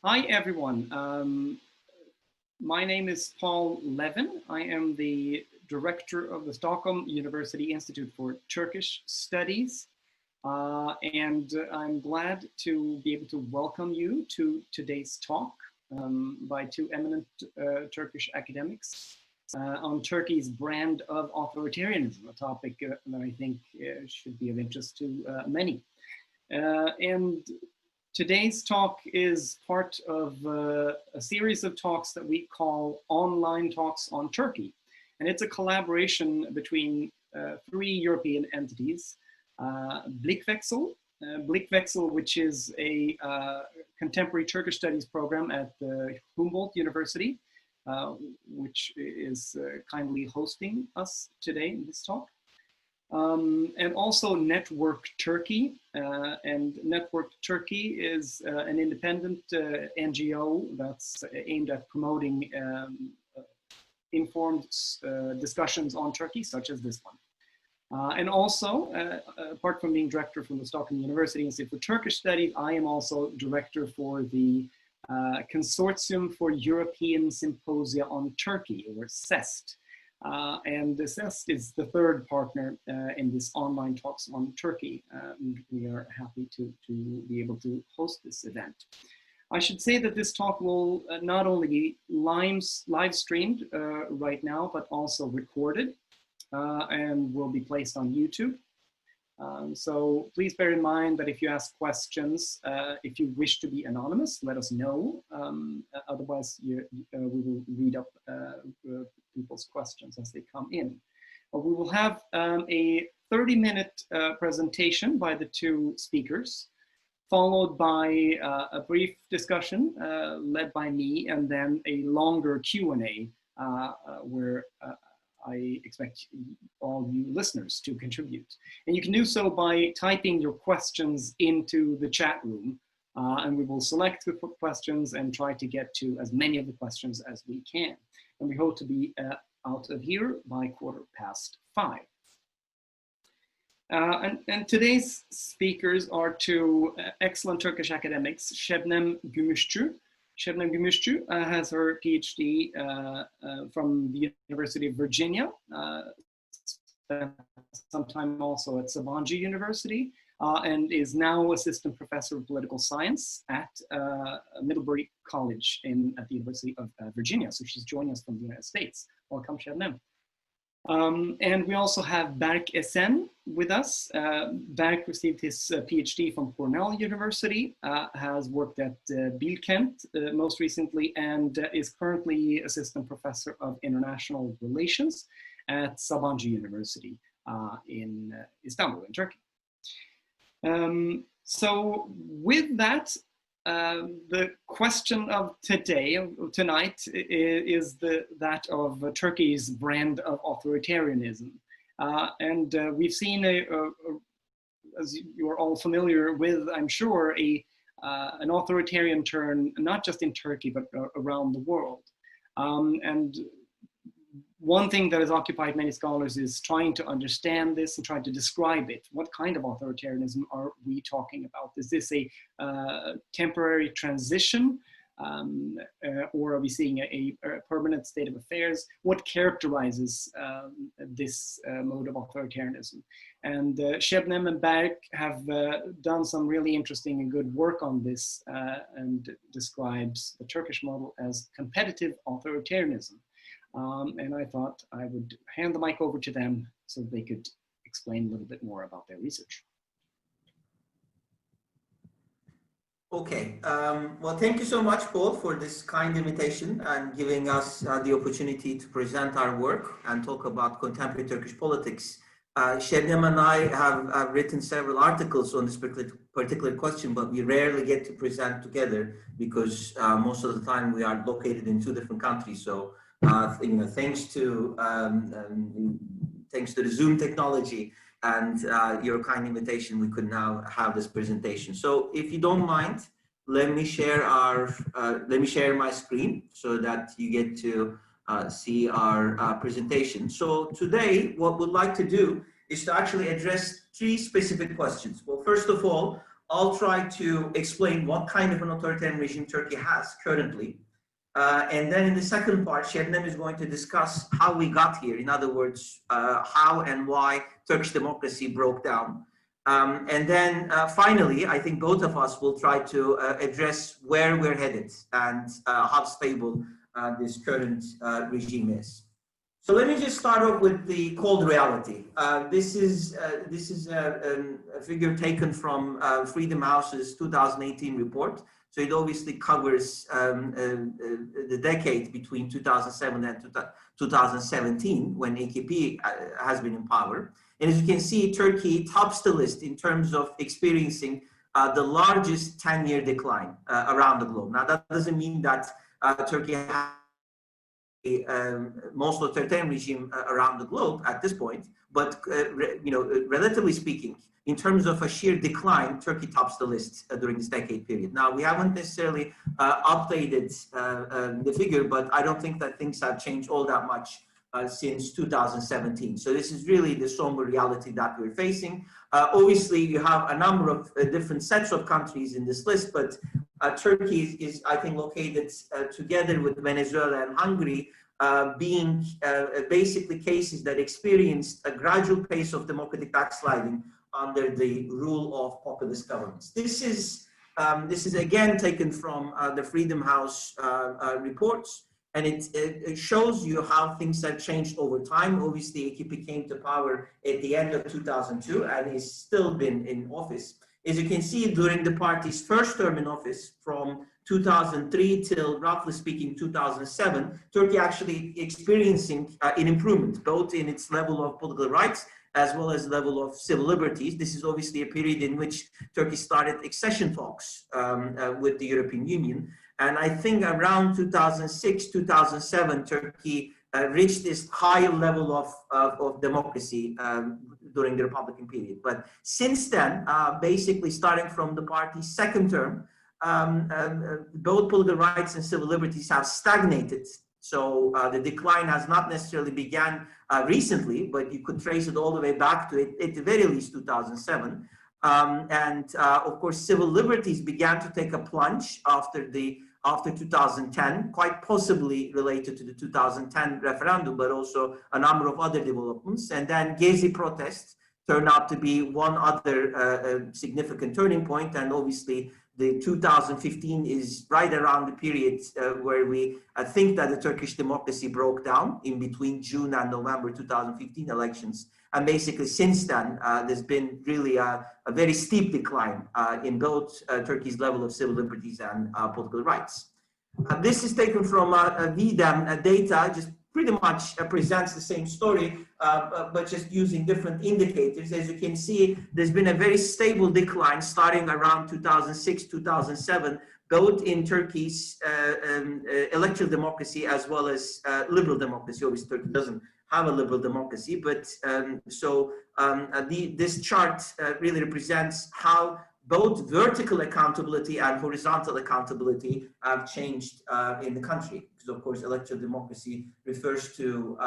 Hi, everyone. My name is Paul Levin. I am the director of the Stockholm University Institute for Turkish Studies. And I'm glad to be able to welcome you to today's talk by two eminent Turkish academics on Turkey's brand of authoritarianism, a topic that I think should be of interest to many. And today's talk is part of a series of talks that we call Online Talks on Turkey. And it's a collaboration between three European entities, Blickwechsel, which is a contemporary Turkish studies program at the Humboldt University, which is kindly hosting us today in this talk. And also Network Turkey. And Network Turkey is an independent NGO that's aimed at promoting informed discussions on Turkey, such as this one. And also, apart from being director from the Stockholm University Institute for Turkish Studies, I am also director for the Consortium for European Symposia on Turkey, or CEST. And the CEST is the third partner in this online talks on Turkey. We are happy to be able to host this event. I should say that this talk will not only be live streamed right now, but also recorded and will be placed on YouTube. So please bear in mind that if you ask questions, if you wish to be anonymous, let us know. Otherwise, we will read up people's questions as they come in. We will have a 30-minute presentation by the two speakers, followed by a brief discussion led by me, and then a longer Q&A where I expect all you listeners to contribute. And you can do so by typing your questions into the chat room, and we will select the questions and try to get to as many of the questions as we can. And we hope to be out of here by 5:15. And today's speakers are two excellent Turkish academics, Şebnem Gümüşçü. Şebnem Gümüşçü has her PhD from the University of Virginia, spent some time also at Sabancı University, and is now assistant professor of political science at Middlebury College at the University of Virginia. So she's joining us from the United States. Welcome, Şebnem. And we also have Berk Esen with us. Berk received his PhD from Cornell University, has worked at Bilkent most recently, and is currently assistant professor of international relations at Sabancı University in Istanbul, in Turkey. So with that, the question of tonight is that of Turkey's brand of authoritarianism. And we've seen, as you're all familiar with, I'm sure, an authoritarian turn, not just in Turkey, but around the world. And one thing that has occupied many scholars is trying to understand this and trying to describe it. What kind of authoritarianism are we talking about? Is this a temporary transition, or are we seeing a permanent state of affairs? What characterizes this mode of authoritarianism? And Şebnem and Berk have done some really interesting and good work on this, and describes the Turkish model as competitive authoritarianism. And I thought I would hand the mic over to them so they could explain a little bit more about their research. Okay, well, thank you so much, Paul, for this kind invitation and giving us the opportunity to present our work and talk about contemporary Turkish politics. Şebnem and I have written several articles on this particular question, but we rarely get to present together because most of the time we are located in two different countries. So thanks to the Zoom technology and your kind invitation, we could now have this presentation. So, if you don't mind, let me share my screen so that you get to see our presentation. So today, what we'd like to do is to actually address three specific questions. Well, first of all, I'll try to explain what kind of an authoritarian regime Turkey has currently. And then in the second part, Şebnem is going to discuss how we got here. In other words, how and why Turkish democracy broke down. And then finally, I think both of us will try to address where we're headed and how stable this current regime is. So let me just start off with the cold reality. This is a figure taken from Freedom House's 2018 report. So it obviously covers the decade between 2007 and 2017, when AKP has been in power. And as you can see, Turkey tops the list in terms of experiencing the largest 10-year decline around the globe. Now, that doesn't mean that Turkey has most authoritarian regime around the globe at this point, but relatively speaking, in terms of a sheer decline, Turkey tops the list during this decade period. Now, we haven't necessarily updated the figure, but I don't think that things have changed all that much since 2017. So this is really the somber reality that we're facing. Obviously, you have a number of different sets of countries in this list, but Turkey is, I think, located together with Venezuela and Hungary, being basically cases that experienced a gradual pace of democratic backsliding under the rule of populist governments. This is again taken from the Freedom House reports, and it shows you how things have changed over time. Obviously, AKP came to power at the end of 2002 and has still been in office. As you can see, during the party's first term in office from 2003 till, roughly speaking, 2007, Turkey actually experiencing an improvement, both in its level of political rights as well as level of civil liberties. This is obviously a period in which Turkey started accession talks with the European Union. And I think around 2006, 2007, Turkey reached this high level of democracy during the Republican period. But since then, basically starting from the party's second term, both political rights and civil liberties have stagnated. So the decline has not necessarily began recently, but you could trace it all the way back to at the very least 2007. Of course, civil liberties began to take a plunge after 2010, quite possibly related to the 2010 referendum, but also a number of other developments. And then Gezi protests turned out to be one other significant turning point. And obviously, the 2015 is right around the period where we think that the Turkish democracy broke down in between June and November 2015 elections. And basically since then, there's been really a very steep decline in both Turkey's level of civil liberties and political rights. This is taken from VDEM data, just pretty much presents the same story, but just using different indicators. As you can see, there's been a very stable decline starting around 2006, 2007, both in Turkey's electoral democracy as well as liberal democracy. Obviously, Turkey doesn't have a liberal democracy, but this chart really represents how both vertical accountability and horizontal accountability have changed in the country. Because of course, electoral democracy refers to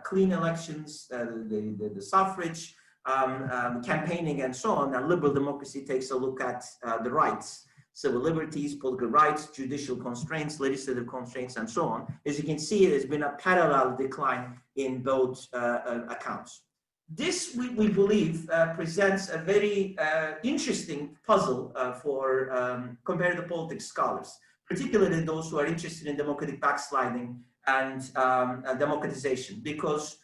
clean elections, the suffrage, campaigning, and so on. And liberal democracy takes a look at the rights, civil liberties, political rights, judicial constraints, legislative constraints, and so on. As you can see, there's been a parallel decline in both accounts. This, we believe, presents a very interesting puzzle for comparative politics scholars, particularly those who are interested in democratic backsliding and democratization, because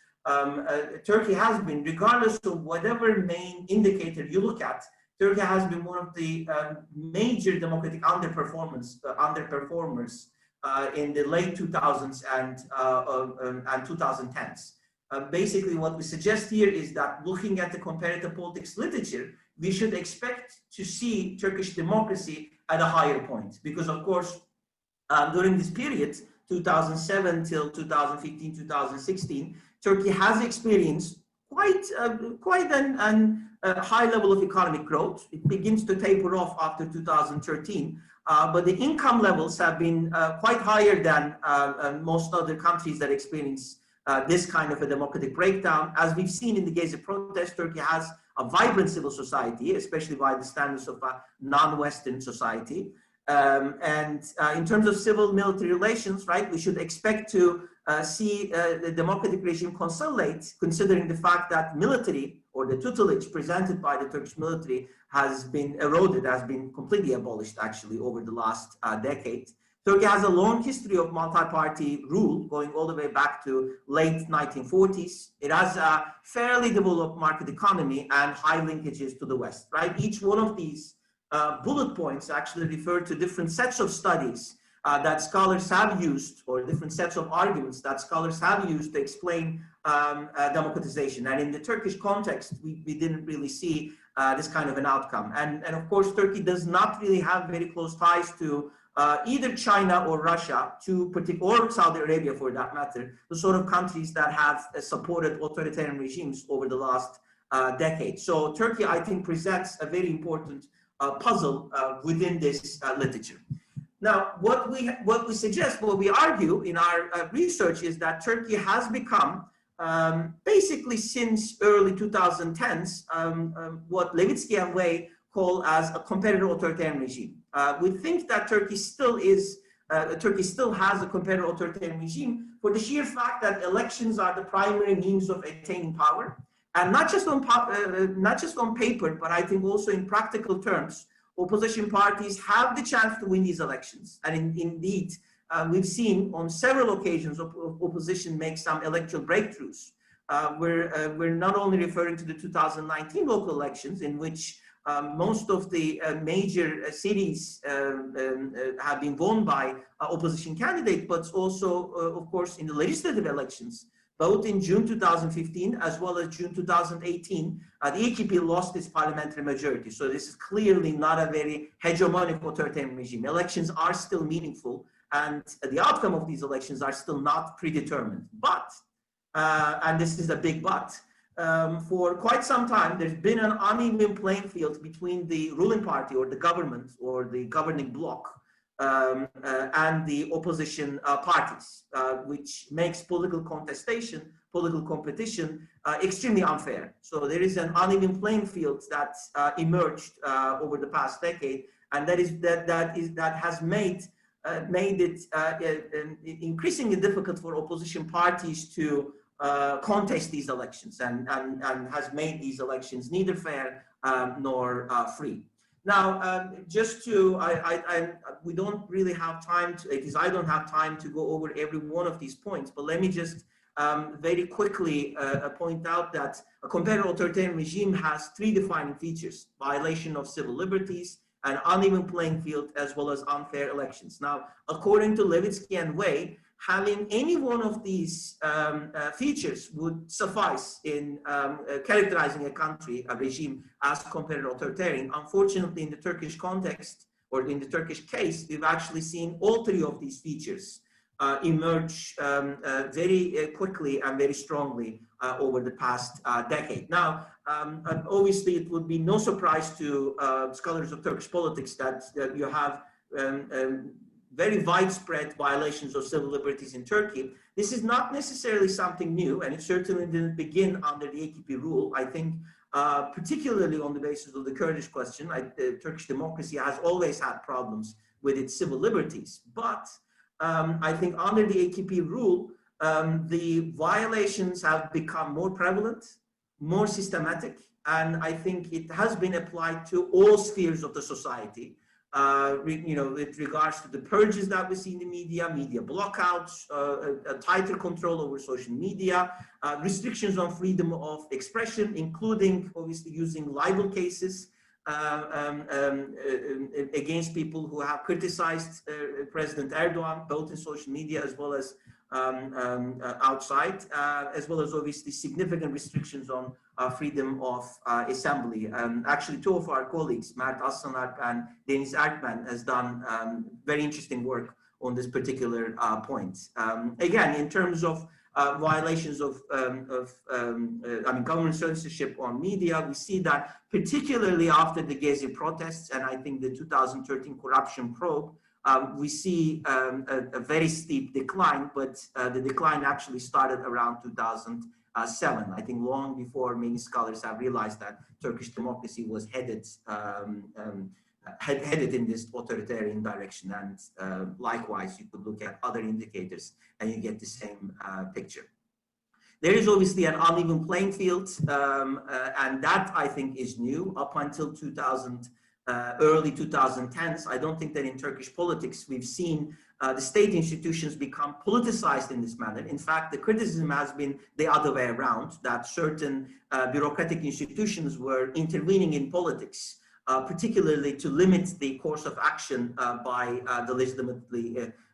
Turkey has been, regardless of whatever main indicator you look at, Turkey has been one of the major democratic underperformers in the late 2000s and 2010s. Basically, what we suggest here is that looking at the comparative politics literature, we should expect to see Turkish democracy at a higher point. Because, of course, during this period, 2007 till 2015, 2016, Turkey has experienced quite a high level of economic growth. It begins to taper off after 2013. But the income levels have been quite higher than most other countries that experience this kind of a democratic breakdown. As we've seen in the Gezi protest, Turkey has a vibrant civil society, especially by the standards of a non-Western society. In terms of civil-military relations, right, we should expect to see the democratic regime consolidate, considering the fact that military, or the tutelage presented by the Turkish military, has been eroded, has been completely abolished actually over the last decade. Turkey has a long history of multi-party rule going all the way back to late 1940s. It has a fairly developed market economy and high linkages to the West, right? Each one of these bullet points actually refer to different sets of studies that scholars have used, or different sets of arguments that scholars have used to explain democratization. And in the Turkish context, we didn't really see this kind of an outcome. And of course, Turkey does not really have very close ties to either China or Russia, or Saudi Arabia for that matter, the sort of countries that have supported authoritarian regimes over the last decade. So Turkey, I think, presents a very important puzzle within this literature. Now, what we suggest, what we argue in our research is that Turkey has become, basically since early 2010s, what Levitsky and Way call as a competitor authoritarian regime. We think that Turkey still has a competitor authoritarian regime for the sheer fact that elections are the primary means of attaining power, and not just on paper, but I think also in practical terms. Opposition parties have the chance to win these elections, and indeed, we've seen on several occasions opposition make some electoral breakthroughs. We're not only referring to the 2019 local elections, in which most of the major cities have been won by opposition candidates, but also, of course, in the legislative elections, both in June 2015 as well as June 2018, the AKP lost its parliamentary majority. So this is clearly not a very hegemonic authoritarian regime. Elections are still meaningful, and the outcome of these elections are still not predetermined. But, and this is a big but, for quite some time, there's been an uneven playing field between the ruling party or the government or the governing bloc and the opposition parties, which makes political contestation, political competition extremely unfair. So there is an uneven playing field that emerged over the past decade, and that has made it increasingly difficult for opposition parties to contest these elections, and has made these elections neither fair nor free. Now, just to, we don't really have time to, because I don't have time to go over every one of these points, but let me just very quickly point out that a competitor authoritarian regime has three defining features: violation of civil liberties, an uneven playing field, as well as unfair elections. Now, according to Levitsky and Way, having any one of these features would suffice in characterizing a country, a regime, as competitor authoritarian. Unfortunately, in the Turkish context, or in the Turkish case, we've actually seen all three of these features emerge very quickly and very strongly over the past decade. Now, obviously, it would be no surprise to scholars of Turkish politics that you have very widespread violations of civil liberties in Turkey. This is not necessarily something new, and it certainly didn't begin under the AKP rule. I think particularly on the basis of the Kurdish question, Turkish democracy has always had problems with its civil liberties. But I think under the AKP rule, the violations have become more prevalent, more systematic, and I think it has been applied to all spheres of the society. With regards to the purges that we see in the media blockouts, a tighter control over social media, restrictions on freedom of expression, including obviously using libel cases against people who have criticized President Erdogan, both in social media as well as outside, as well as obviously significant restrictions on freedom of assembly. Actually, two of our colleagues, Mert Aslanalp and Deniz Erkmen, has done very interesting work on this particular point. Again, in terms of violations of government censorship on media, we see that particularly after the Gezi protests, and I think the 2013 corruption probe, we see a very steep decline, but the decline actually started around 2018. 1977. I think long before many scholars have realized that Turkish democracy was headed in this authoritarian direction. And likewise, you could look at other indicators and you get the same picture. There is obviously an uneven playing field, and that I think is new. Up until early 2010s, I don't think that in Turkish politics we've seen the state institutions become politicized in this manner. In fact, the criticism has been the other way around, that certain bureaucratic institutions were intervening in politics, particularly to limit the course of action by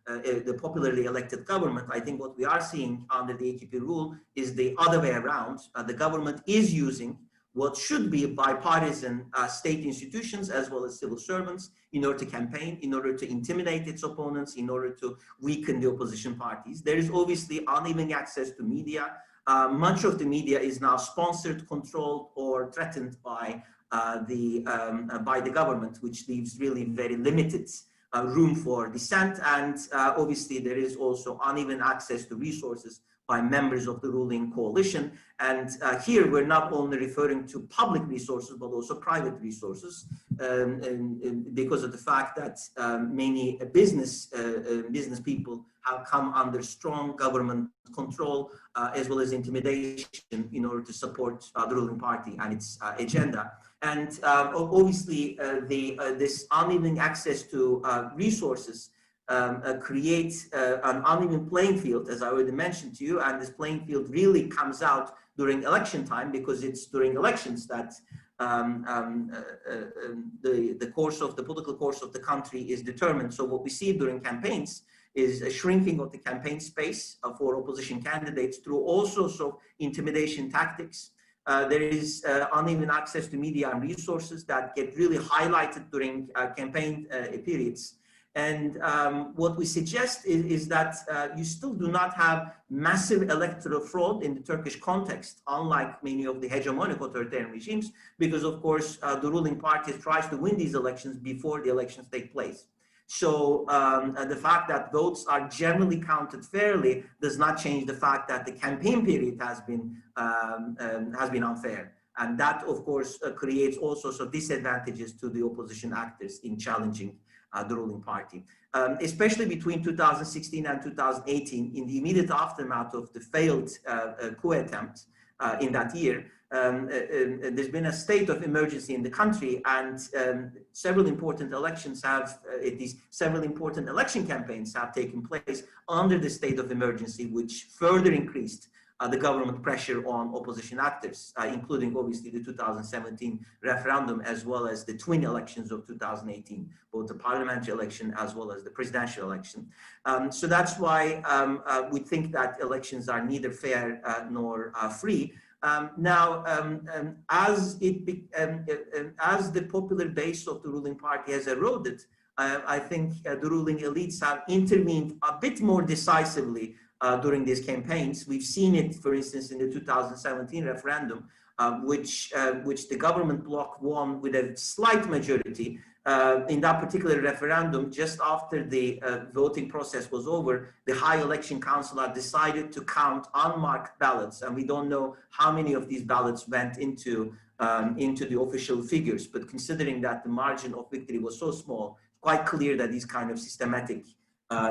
the popularly elected government. I think what we are seeing under the AKP rule is the other way around. The government is using what should be bipartisan state institutions as well as civil servants in order to campaign, in order to intimidate its opponents, in order to weaken the opposition parties. There is obviously uneven access to media. Much of the media is now sponsored, controlled, or threatened by the government, which leaves really very limited room for dissent. And obviously there is also uneven access to resources by members of the ruling coalition. And here we're not only referring to public resources, but also private resources, because of the fact that many business people have come under strong government control, as well as intimidation in order to support the ruling party and its agenda. And obviously this uneven access to resources creates an uneven playing field, as I already mentioned to you, and this playing field really comes out during election time, because it's during elections that the political course of the country is determined. So what we see during campaigns is a shrinking of the campaign space for opposition candidates through all sorts of intimidation tactics. There is uneven access to media and resources that get really highlighted during campaign periods. And what we suggest is that you still do not have massive electoral fraud in the Turkish context, unlike many of the hegemonic authoritarian regimes, because of course the ruling party tries to win these elections before the elections take place. So the fact that votes are generally counted fairly does not change the fact that the campaign period has been unfair. And that, of course, creates all sorts of disadvantages to the opposition actors in challenging the ruling party. Especially between 2016 and 2018, in the immediate aftermath of the failed coup attempt in that year, there's been a state of emergency in the country, and several important election campaigns have taken place under the state of emergency, which further increased the government pressure on opposition actors, including obviously the 2017 referendum, as well as the twin elections of 2018, both the parliamentary election as well as the presidential election. So that's why we think that elections are neither fair nor free. As the popular base of the ruling party has eroded, I think the ruling elites have intervened a bit more decisively during these campaigns. We've seen it, for instance, in the 2017 referendum, which the government bloc won with a slight majority. In that particular referendum, just after the voting process was over, the High Election Council had decided to count unmarked ballots, and we don't know how many of these ballots went into the official figures. But considering that the margin of victory was so small, quite clear that these kind of systematic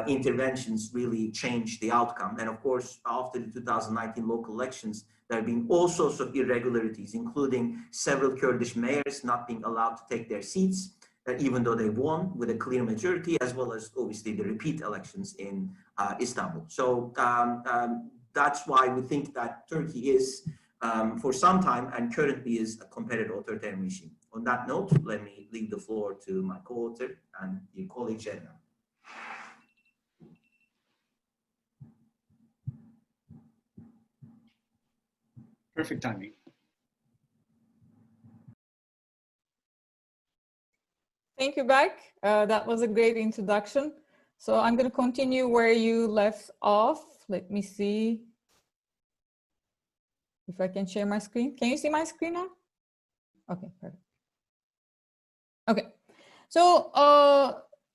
interventions really changed the outcome. And of course, after the 2019 local elections, there have been all sorts of irregularities, including several Kurdish mayors not being allowed to take their seats, even though they won with a clear majority, as well as obviously the repeat elections in Istanbul. So that's why we think that Turkey is, for some time and currently is, a competitive authoritarian regime. On that note, let me leave the floor to my co-author and your colleague, Şebnem. Perfect timing. Thank you, Berk. That was a great introduction. So I'm going to continue where you left off. Let me see if I can share my screen. Can you see my screen now? Okay, perfect. Okay, so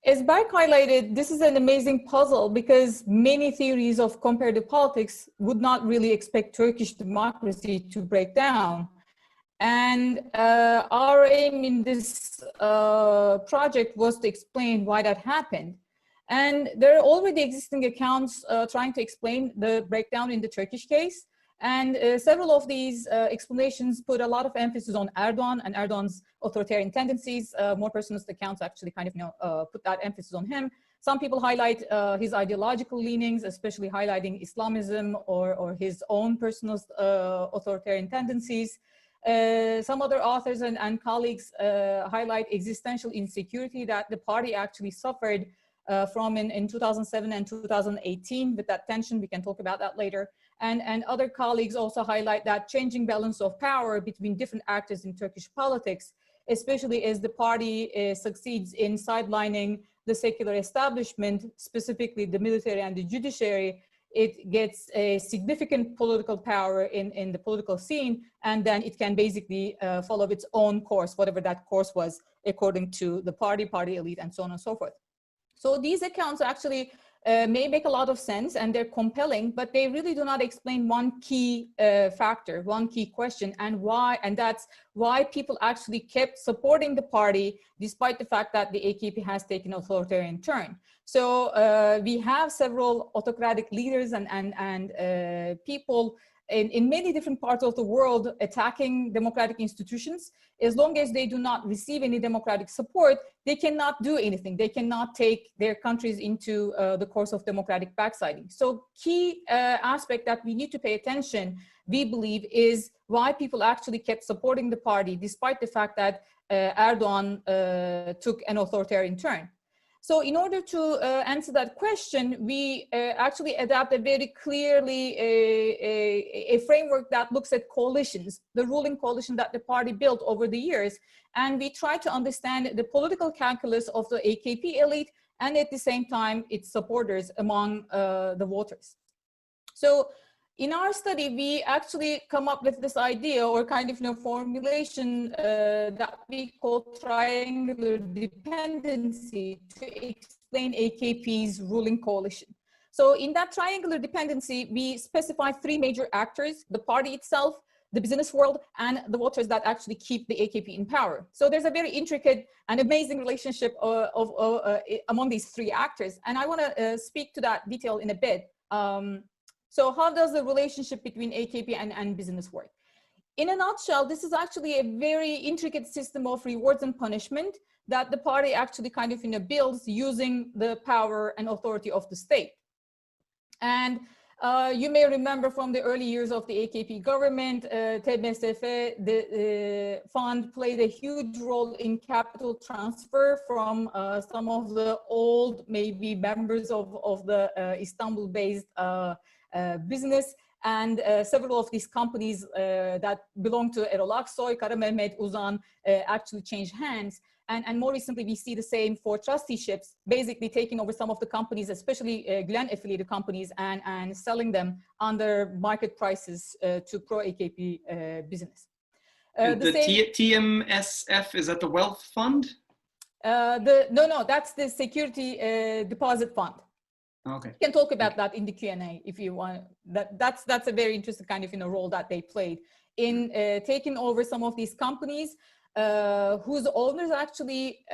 as Berk highlighted, this is an amazing puzzle because many theories of comparative politics would not really expect Turkish democracy to break down. And our aim in this project was to explain why that happened. And there are already existing accounts trying to explain the breakdown in the Turkish case. And several of these explanations put a lot of emphasis on Erdogan and Erdogan's authoritarian tendencies. More personalist accounts actually kind of, put that emphasis on him. Some people highlight his ideological leanings, especially highlighting Islamism or his own personalist authoritarian tendencies. Some other authors and colleagues highlight existential insecurity that the party actually suffered from in 2007 and 2018 with that tension. We can talk about that later. And other colleagues also highlight that changing balance of power between different actors in Turkish politics, especially as the party succeeds in sidelining the secular establishment, specifically the military and the judiciary. It gets a significant political power in the political scene, and then it can basically follow its own course, whatever that course was, according to the party elite, and so on and so forth. So these accounts actually may make a lot of sense and they're compelling, but they really do not explain one key factor, one key question, and why, and that's why people actually kept supporting the party despite the fact that the AKP has taken an authoritarian turn. So we have several autocratic leaders and people in many different parts of the world attacking democratic institutions. As long as they do not receive any democratic support, they cannot do anything. They cannot take their countries into the course of democratic backsliding. So key aspect that we need to pay attention, we believe, is why people actually kept supporting the party despite the fact that Erdogan took an authoritarian turn. So in order to answer that question, we actually adapt a very clearly a framework that looks at coalitions, the ruling coalition that the party built over the years. And we try to understand the political calculus of the AKP elite and at the same time its supporters among the voters. So in our study, we actually come up with this idea or kind of formulation that we call triangular dependency to explain AKP's ruling coalition. So in that triangular dependency, we specify three major actors: the party itself, the business world, and the voters that actually keep the AKP in power. So there's a very intricate and amazing relationship among these three actors. And I want to speak to that detail in a bit. So how does the relationship between AKP and business work? In a nutshell, this is actually a very intricate system of rewards and punishment that the party actually kind of builds using the power and authority of the state. And you may remember from the early years of the AKP government, TMSF, the fund played a huge role in capital transfer from some of the old, maybe members of the Istanbul-based business, and several of these companies that belong to Erol Aksoy, Kara Mehmet, Uzan actually changed hands. And more recently, we see the same for trusteeships, basically taking over some of the companies, especially Gülen affiliated companies, and selling them under market prices to pro-AKP business. The TMSF, is that the wealth fund? No, that's the security deposit fund. Okay. We can talk about that in the Q&A if you want. That's a very interesting kind of role that they played in taking over some of these companies whose owners actually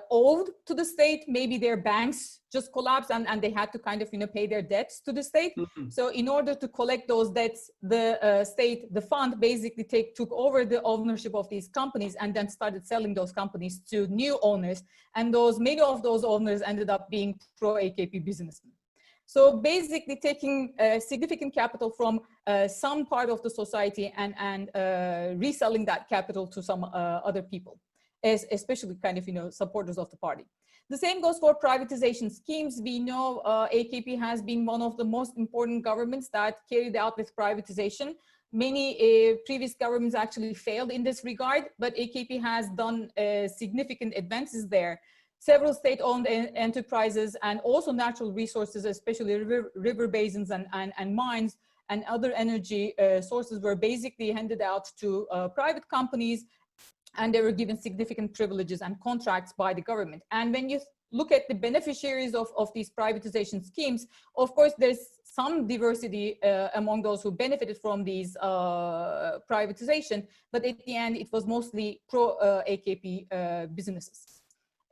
owed to the state. Maybe their banks just collapsed and they had to kind of pay their debts to the state. Mm-hmm. So in order to collect those debts, the state, the fund basically took over the ownership of these companies and then started selling those companies to new owners. And many of those owners ended up being pro-AKP businessmen. So basically taking significant capital from some part of the society and reselling that capital to some other people, especially kind of supporters of the party. The same goes for privatization schemes. We know AKP has been one of the most important governments that carried out with privatization. Many previous governments actually failed in this regard, but AKP has done significant advances there. Several state-owned enterprises and also natural resources, especially river basins and mines and other energy sources, were basically handed out to private companies, and they were given significant privileges and contracts by the government. And when you look at the beneficiaries of these privatization schemes, of course, there's some diversity among those who benefited from these privatization, but at the end, it was mostly pro-AKP businesses.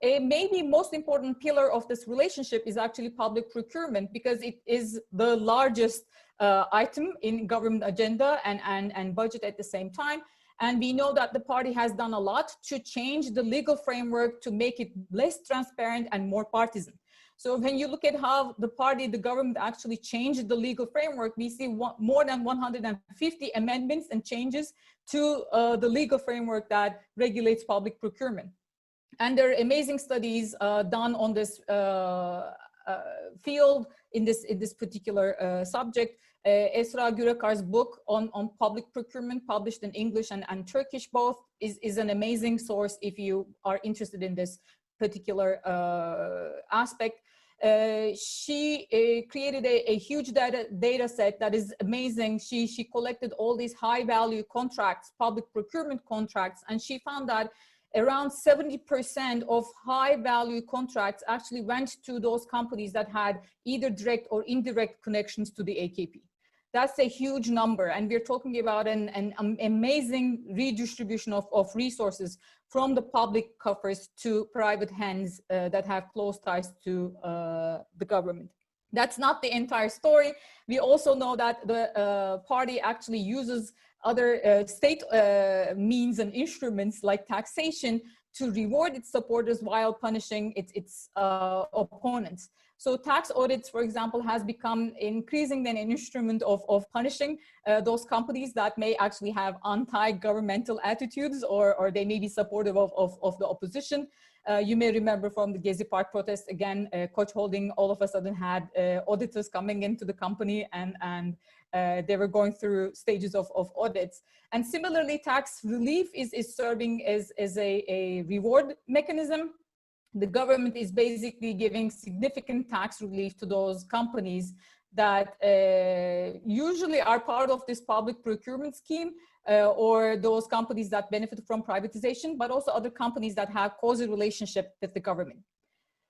A maybe most important pillar of this relationship is actually public procurement, because it is the largest item in government agenda and budget at the same time. And we know that the party has done a lot to change the legal framework to make it less transparent and more partisan. So when you look at how the party, the government actually changed the legal framework, we see more than 150 amendments and changes to the legal framework that regulates public procurement. And there are amazing studies done on this field in this particular subject. Esra Gürekar's book on public procurement, published in English and Turkish both, is an amazing source if you are interested in this particular aspect. She created a huge data set that is amazing. She collected all these high value contracts, public procurement contracts, and she found that around 70% of high value contracts actually went to those companies that had either direct or indirect connections to the AKP. That's a huge number, and we're talking about an amazing redistribution of resources from the public coffers to private hands that have close ties to the government. That's not the entire story. We also know that the party actually uses other state means and instruments like taxation to reward its supporters while punishing its opponents. So tax audits, for example, has become increasingly an instrument of punishing those companies that may actually have anti-governmental attitudes, or they may be supportive of the opposition. You may remember from the Gezi Park protest, again, Koç Holding all of a sudden had auditors coming into the company, and they were going through stages of audits. And similarly, tax relief is serving as a reward mechanism. The government is basically giving significant tax relief to those companies that usually are part of this public procurement scheme, or those companies that benefit from privatization, but also other companies that have causal relationship with the government.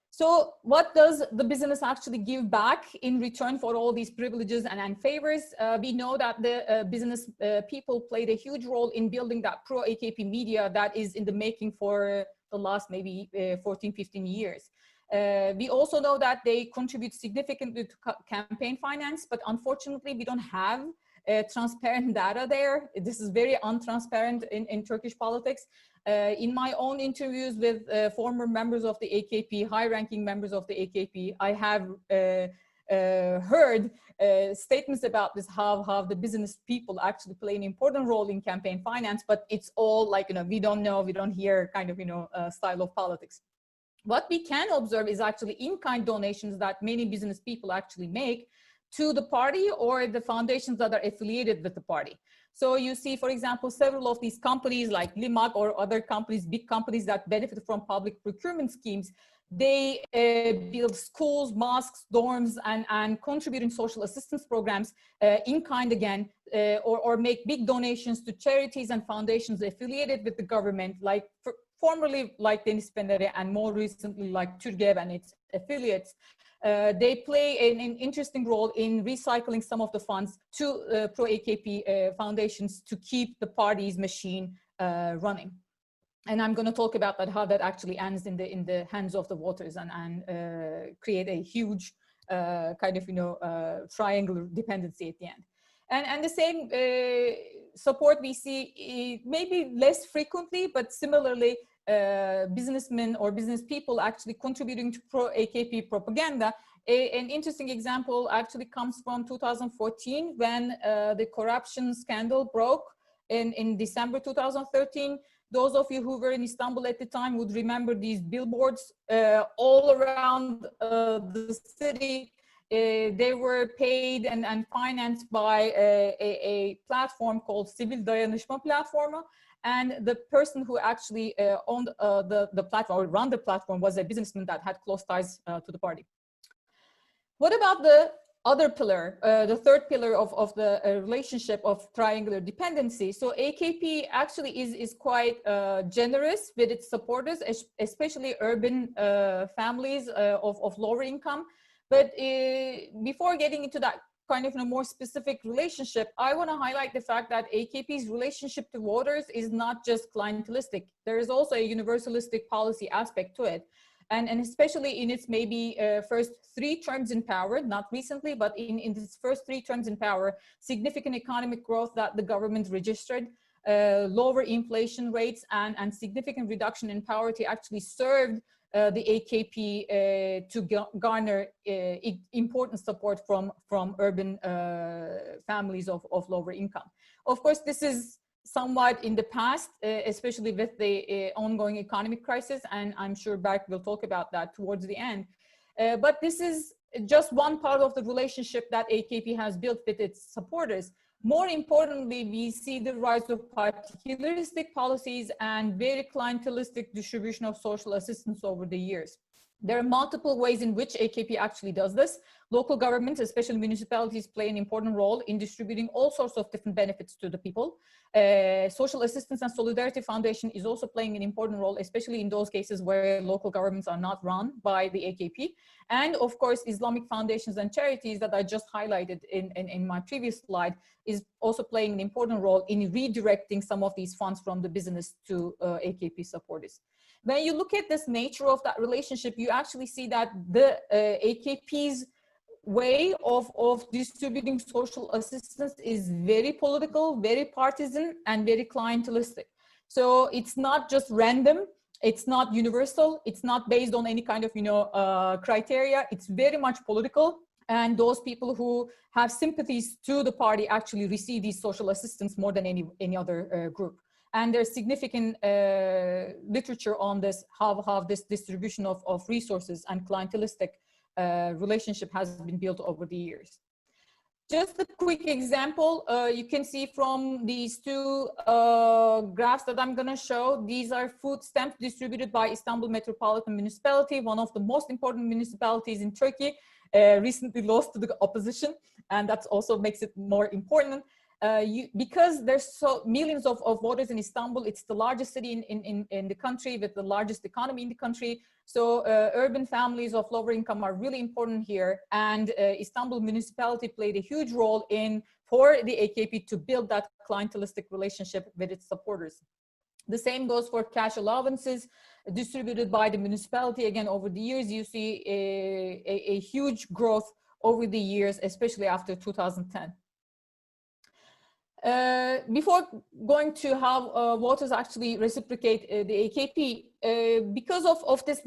So what does the business actually give back in return for all these privileges and favors? We know that the business people played a huge role in building that pro-AKP media that is in the making for the last maybe 14, 15 years. We also know that they contribute significantly to campaign finance, but unfortunately we don't have transparent data there. This is very untransparent in Turkish politics. In my own interviews with former members of the AKP, high-ranking members of the AKP, I have heard statements about this, how the business people actually play an important role in campaign finance, but it's all like, we don't know, we don't hear kind of, style of politics. What we can observe is actually in-kind donations that many business people actually make to the party or the foundations that are affiliated with the party. So you see, for example, several of these companies like Limak or other companies, big companies that benefit from public procurement schemes, they build schools, mosques, dorms, and contribute in social assistance programs in kind again, or make big donations to charities and foundations affiliated with the government, like formerly like Deniz Feneri and more recently like Turgev and its affiliates. They play an interesting role in recycling some of the funds to pro-AKP foundations to keep the party's machine running. And I'm going to talk about that, how that actually ends in the hands of the voters and create a huge kind of, triangular dependency at the end. And the same support we see maybe less frequently, but similarly, businessmen or business people actually contributing to pro-AKP propaganda. An interesting example actually comes from 2014 when the corruption scandal broke in December 2013. Those of you who were in Istanbul at the time would remember these billboards all around the city. They were paid and financed by a platform called Sivil Dayanışma Platformu. And the person who actually owned the platform or run the platform was a businessman that had close ties to the party. What about the other pillar, the third pillar of the relationship of triangular dependency. So AKP actually is quite generous with its supporters, especially urban families of lower income. But before getting into that kind of more specific relationship, I want to highlight the fact that AKP's relationship to voters is not just clientelistic. There is also a universalistic policy aspect to it. And especially in its maybe first 3 terms in power, not recently, but in its first 3 terms in power, significant economic growth that the government registered, lower inflation rates, and significant reduction in poverty actually served the AKP to garner important support from urban families of lower income. Of course, this is somewhat in the past, especially with the ongoing economic crisis, and I'm sure Berk will talk about that towards the end. But this is just one part of the relationship that AKP has built with its supporters. More importantly, we see the rise of particularistic policies and very clientelistic distribution of social assistance over the years. There are multiple ways in which AKP actually does this. Local governments, especially municipalities, play an important role in distributing all sorts of different benefits to the people. Social Assistance and Solidarity Foundation is also playing an important role, especially in those cases where local governments are not run by the AKP. And of course, Islamic foundations and charities that I just highlighted in my previous slide is also playing an important role in redirecting some of these funds from the business to AKP supporters. When you look at this nature of that relationship, you actually see that the AKP's way of distributing social assistance is very political, very partisan, and very clientelistic. So it's not just random, it's not universal, it's not based on any kind of criteria. It's very much political, and those people who have sympathies to the party actually receive these social assistance more than any other group. And there's significant literature on this, how this distribution of resources and clientelistic relationship has been built over the years. Just a quick example, you can see from these 2 graphs that I'm going to show. These are food stamps distributed by Istanbul Metropolitan Municipality, one of the most important municipalities in Turkey, recently lost to the opposition, and that also makes it more important. Because there's so millions of voters in Istanbul, it's the largest city in the country with the largest economy in the country. So urban families of lower income are really important here. And Istanbul municipality played a huge role for the AKP to build that clientelistic relationship with its supporters. The same goes for cash allowances distributed by the municipality. Again, over the years, you see a huge growth over the years, especially after 2010. Before going to how voters actually reciprocate the AKP, because of this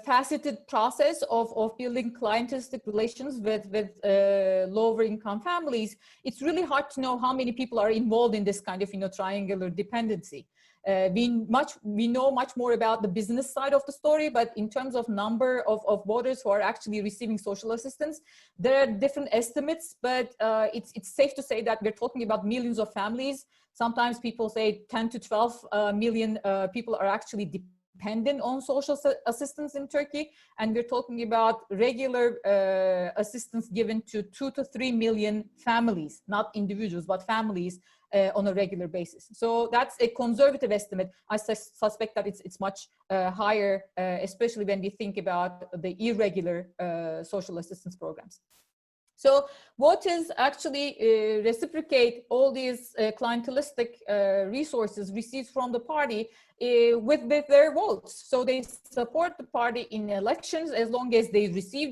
faceted process of building clientelistic relations with lower income families, it's really hard to know how many people are involved in this kind of triangular dependency. We know much more about the business side of the story, but in terms of number of voters who are actually receiving social assistance, there are different estimates, but it's safe to say that we're talking about millions of families. Sometimes people say 10 to 12 million people are actually dependent on social assistance in Turkey, and we're talking about regular assistance given to 2 to 3 million families, not individuals, but families on a regular basis. So that's a conservative estimate. I suspect that it's much higher, especially when we think about the irregular social assistance programs. So voters actually reciprocate all these clientelistic resources received from the party with their votes. So they support the party in elections as long as they receive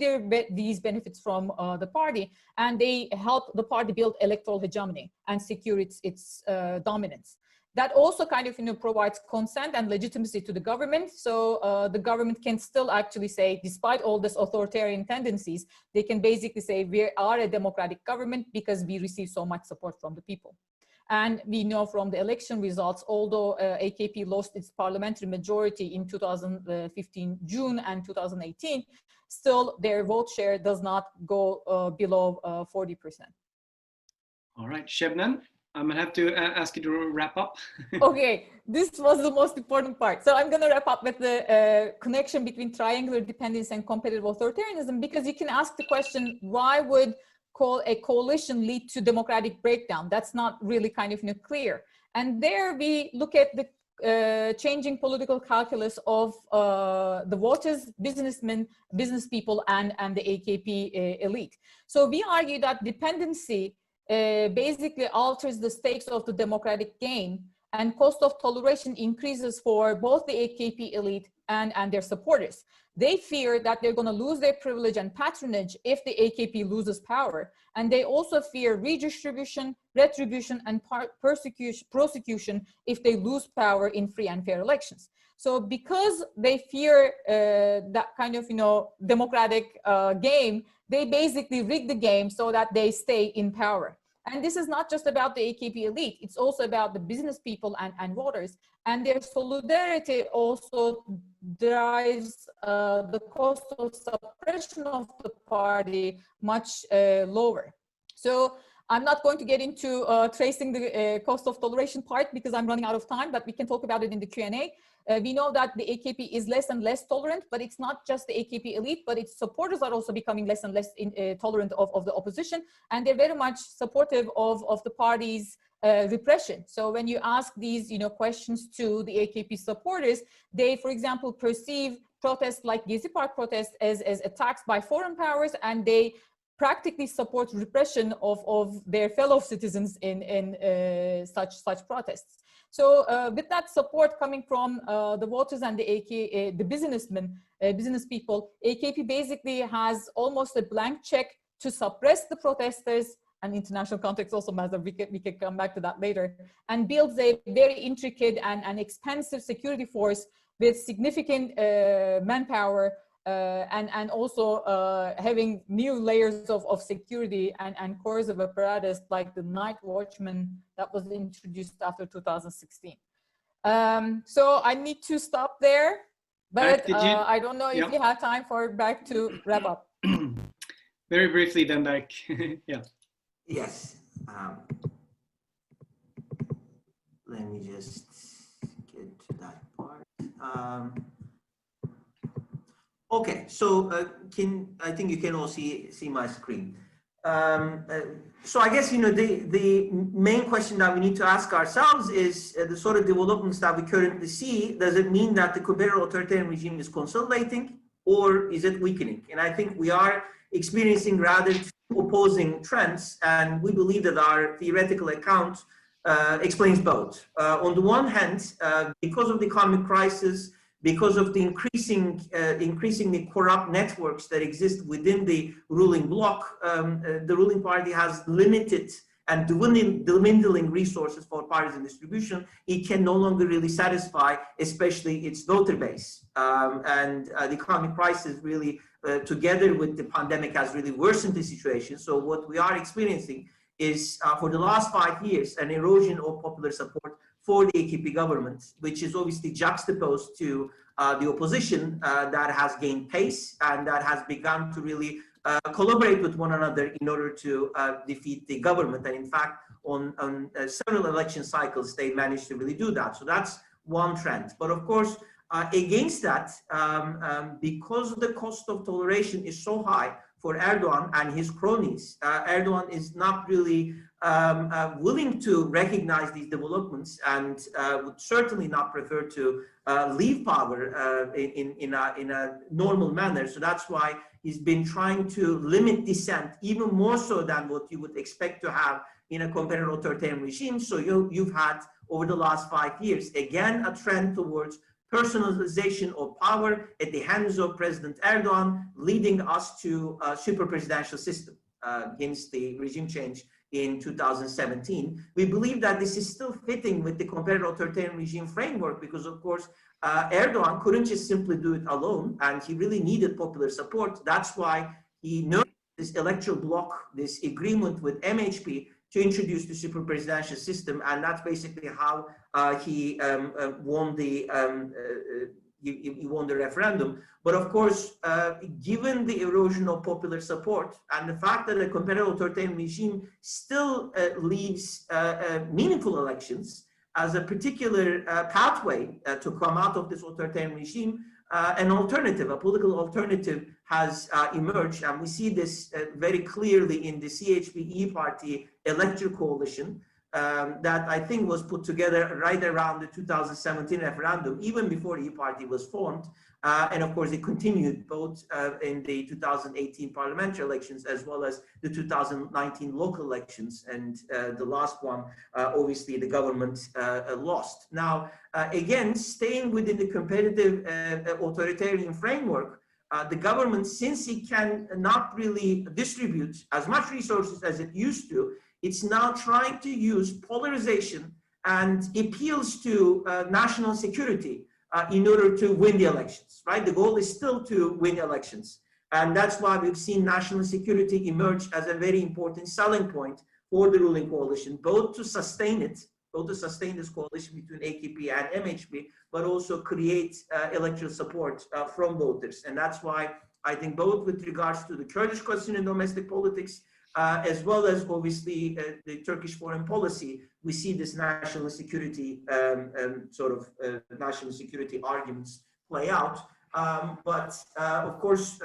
these benefits from the party, and they help the party build electoral hegemony and secure its dominance. That also kind of provides consent and legitimacy to the government. So the government can still actually say, despite all this authoritarian tendencies, they can basically say we are a democratic government because we receive so much support from the people. And we know from the election results, although AKP lost its parliamentary majority in 2015 June and 2018, still their vote share does not go below 40%. All right, Şebnem, I'm gonna have to ask you to wrap up. Okay, this was the most important part. So I'm going to wrap up with the connection between triangular dependence and competitive authoritarianism, because you can ask the question, why would a coalition lead to democratic breakdown? That's not really kind of clear. And there we look at the changing political calculus of the voters, businessmen, business people, and the AKP elite. So we argue that dependency basically alters the stakes of the democratic game, and cost of toleration increases for both the AKP elite and their supporters. They fear that they're going to lose their privilege and patronage if the AKP loses power. And they also fear redistribution, retribution, and prosecution if they lose power in free and fair elections. So because they fear that kind of, democratic game, they basically rig the game so that they stay in power. And this is not just about the AKP elite, it's also about the business people and voters. And their solidarity also drives the cost of suppression of the party much lower. So I'm not going to get into tracing the cost of toleration part because I'm running out of time, but we can talk about it in the Q&A. We know that the AKP is less and less tolerant, but it's not just the AKP elite, but its supporters are also becoming less and less tolerant of the opposition. And they're very much supportive of the party's repression. So when you ask these questions to the AKP supporters, they, for example, perceive protests like Gezi Park protests as attacks by foreign powers, and they practically support repression of their fellow citizens in such protests. So with that support coming from the voters and the businessmen, business people, AKP basically has almost a blank check to suppress the protesters, and international context also matters. We can come back to that later, and builds a very intricate and expensive security force with significant manpower, and also having new layers of security and coercive apparatus like the night watchman that was introduced after 2016. So I need to stop there, but I don't know if you have time for Berk to wrap up. Very briefly then, Berk. Yeah. Yes. Let me just get to that part. Okay, so I think you can all see my screen. So I guess the main question that we need to ask ourselves is the sort of developments that we currently see. Does it mean that the competitive authoritarian regime is consolidating, or is it weakening? And I think we are experiencing rather opposing trends, and we believe that our theoretical account explains both. On the one hand, because of the economic crisis, because of the increasingly corrupt networks that exist within the ruling bloc, the ruling party has limited and dwindling resources for partisan distribution. It can no longer really satisfy, especially its voter base. And the economic crisis really, together with the pandemic, has really worsened the situation. So what we are experiencing is, for the last 5 years, an erosion of popular support for the AKP government, which is obviously juxtaposed to the opposition that has gained pace and that has begun to really collaborate with one another in order to defeat the government. And in fact, on several election cycles, they managed to really do that. So that's one trend. But of course, against that, because the cost of toleration is so high for Erdogan and his cronies, Erdogan is not really willing to recognize these developments, and would certainly not prefer to leave power in a normal manner. So that's why he's been trying to limit dissent even more so than what you would expect to have in a competitive authoritarian regime. So you've had, over the last 5 years, again, a trend towards personalization of power at the hands of President Erdogan, leading us to a super presidential system against the regime change in 2017. We believe that this is still fitting with the competitive authoritarian regime framework, because of course, Erdogan couldn't just simply do it alone, and he really needed popular support. That's why he nurtured this electoral bloc, this agreement with MHP to introduce the super presidential system, and that's basically how he won the he won the referendum. But of course, given the erosion of popular support and the fact that a competitive authoritarian regime still leaves meaningful elections as a particular pathway to come out of this authoritarian regime, an alternative, a political alternative has emerged. And we see this very clearly in the CHP-E party electoral coalition that I think was put together right around the 2017 referendum, even before the E party was formed. And of course, it continued both in the 2018 parliamentary elections as well as the 2019 local elections. And the last one, obviously, the government lost. Now, again, staying within the competitive authoritarian framework, the government, since it can not really distribute as much resources as it used to, it's now trying to use polarization and appeals to national security in order to win the elections, right? The goal is still to win elections. And that's why we've seen national security emerge as a very important selling point for the ruling coalition, both to sustain it, both to sustain this coalition between AKP and MHP, but also create electoral support from voters. And that's why I think both with regards to the Kurdish question in domestic politics, as well as obviously the Turkish foreign policy, we see this national security national security arguments play out. But of course,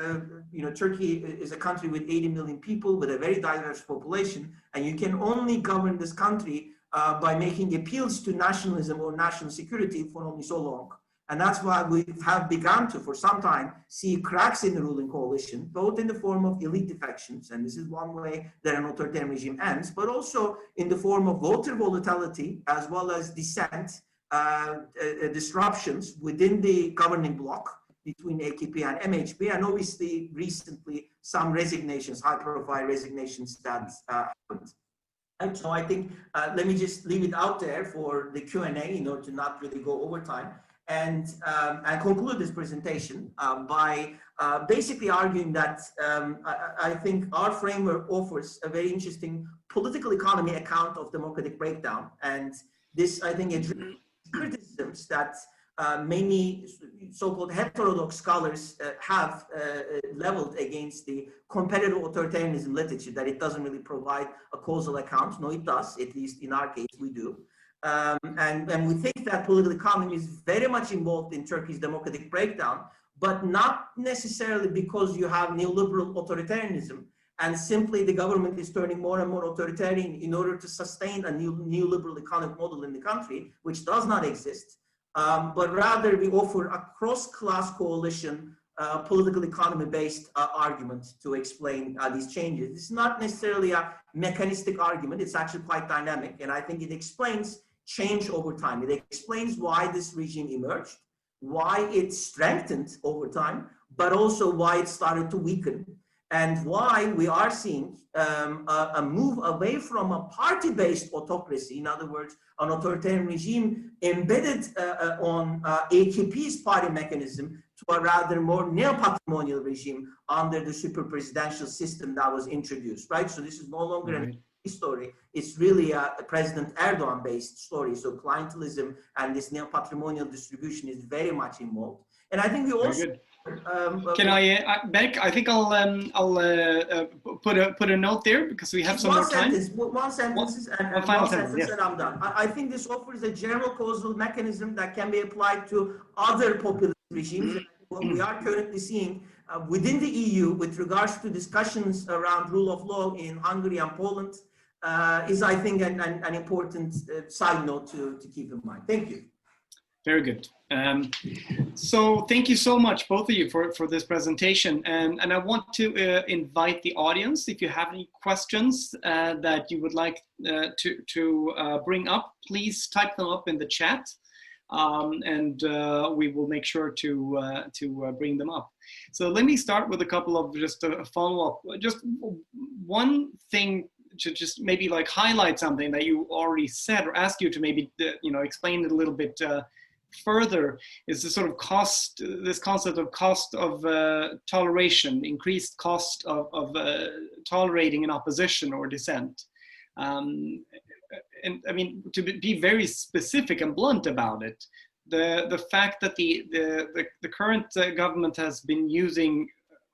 Turkey is a country with 80 million people with a very diverse population, and you can only govern this country by making appeals to nationalism or national security for only so long. And that's why we have begun to, for some time, see cracks in the ruling coalition, both in the form of elite defections, and this is one way that an authoritarian regime ends, but also in the form of voter volatility, as well as dissent, disruptions within the governing bloc between AKP and MHP, and obviously recently some resignations, high-profile resignations that happened. And so I think, let me just leave it out there for the Q&A in order to not really go over time. And conclude this presentation by basically arguing that I think our framework offers a very interesting political economy account of democratic breakdown. And this, I think, addresses criticisms that many so-called heterodox scholars have leveled against the competitive authoritarianism literature, that it doesn't really provide a causal account. No, it does, at least in our case, we do. And we think that political economy is very much involved in Turkey's democratic breakdown, but not necessarily because you have neoliberal authoritarianism and simply the government is turning more and more authoritarian in order to sustain a neoliberal economic model in the country, which does not exist. But rather we offer a cross-class coalition political economy-based argument to explain these changes. It's not necessarily a mechanistic argument, it's actually quite dynamic, and I think it explains change over time. It explains why this regime emerged, why it strengthened over time, but also why it started to weaken, and why we are seeing a move away from a party-based autocracy, in other words, an authoritarian regime embedded on AKP's party mechanism, to a rather more neo-patrimonial regime under the super presidential system that was introduced, right? So this is no longer an story, it's really a President Erdogan based story. So clientelism and this neo-patrimonial distribution is very much involved. And I think we also can I, Berk? I think I'll put a note there because we have some more time. One sentence, and I'm done. I think this offers a general causal mechanism that can be applied to other populist regimes. What we are currently seeing within the EU with regards to discussions around rule of law in Hungary and Poland is, I think, an important side note to keep in mind. Thank you. Very good. So thank you so much, both of you, for this presentation. And I want to invite the audience, if you have any questions that you would like to bring up, please type them up in the chat. And we will make sure to bring them up. So let me start with a couple of just a follow-up. Just one thing to just maybe like highlight something that you already said, or ask you to maybe explain it a little bit further, is the sort of cost, this concept of cost of toleration, increased cost of tolerating an opposition or dissent. And I mean, to be very specific and blunt about it, the fact that the current government has been using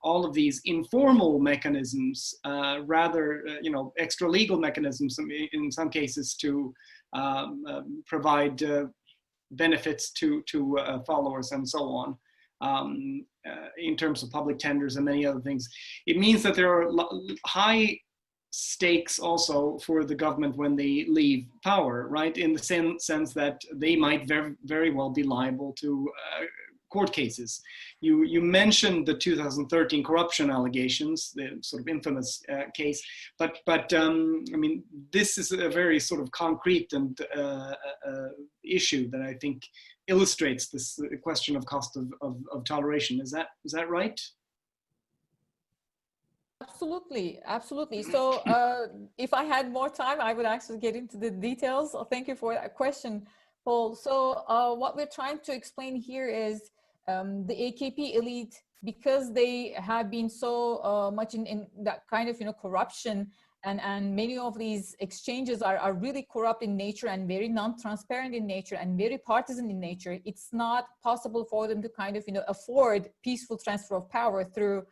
all of these informal mechanisms, rather, extra legal mechanisms in some cases to provide benefits to followers and so on, in terms of public tenders and many other things. It means that there are high stakes also for the government when they leave power, right? In the sense that they might very, very well be liable to court cases. You mentioned the 2013 corruption allegations, the sort of infamous case, but I mean, this is a very sort of concrete and issue that I think illustrates this question of cost of toleration. Is that right? Absolutely, absolutely. So if I had more time, I would actually get into the details. Thank you for that question, Paul. So what we're trying to explain here is the AKP elite, because they have been so much in that kind of corruption, and many of these exchanges are really corrupt in nature and very non-transparent in nature and very partisan in nature. It's not possible for them to kind of afford peaceful transfer of power through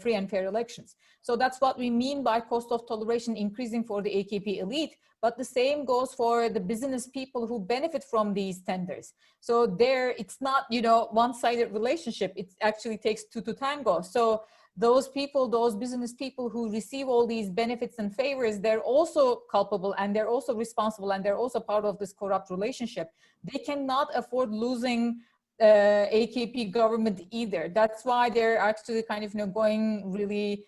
free and fair elections. So that's what we mean by cost of toleration increasing for the AKP elite, but the same goes for the business people who benefit from these tenders. So there, it's not, one-sided relationship. It actually takes two to tango. So those people, those business people who receive all these benefits and favors, they're also culpable and they're also responsible and they're also part of this corrupt relationship. They cannot afford losing AKP government either. That's why they're actually kind of going really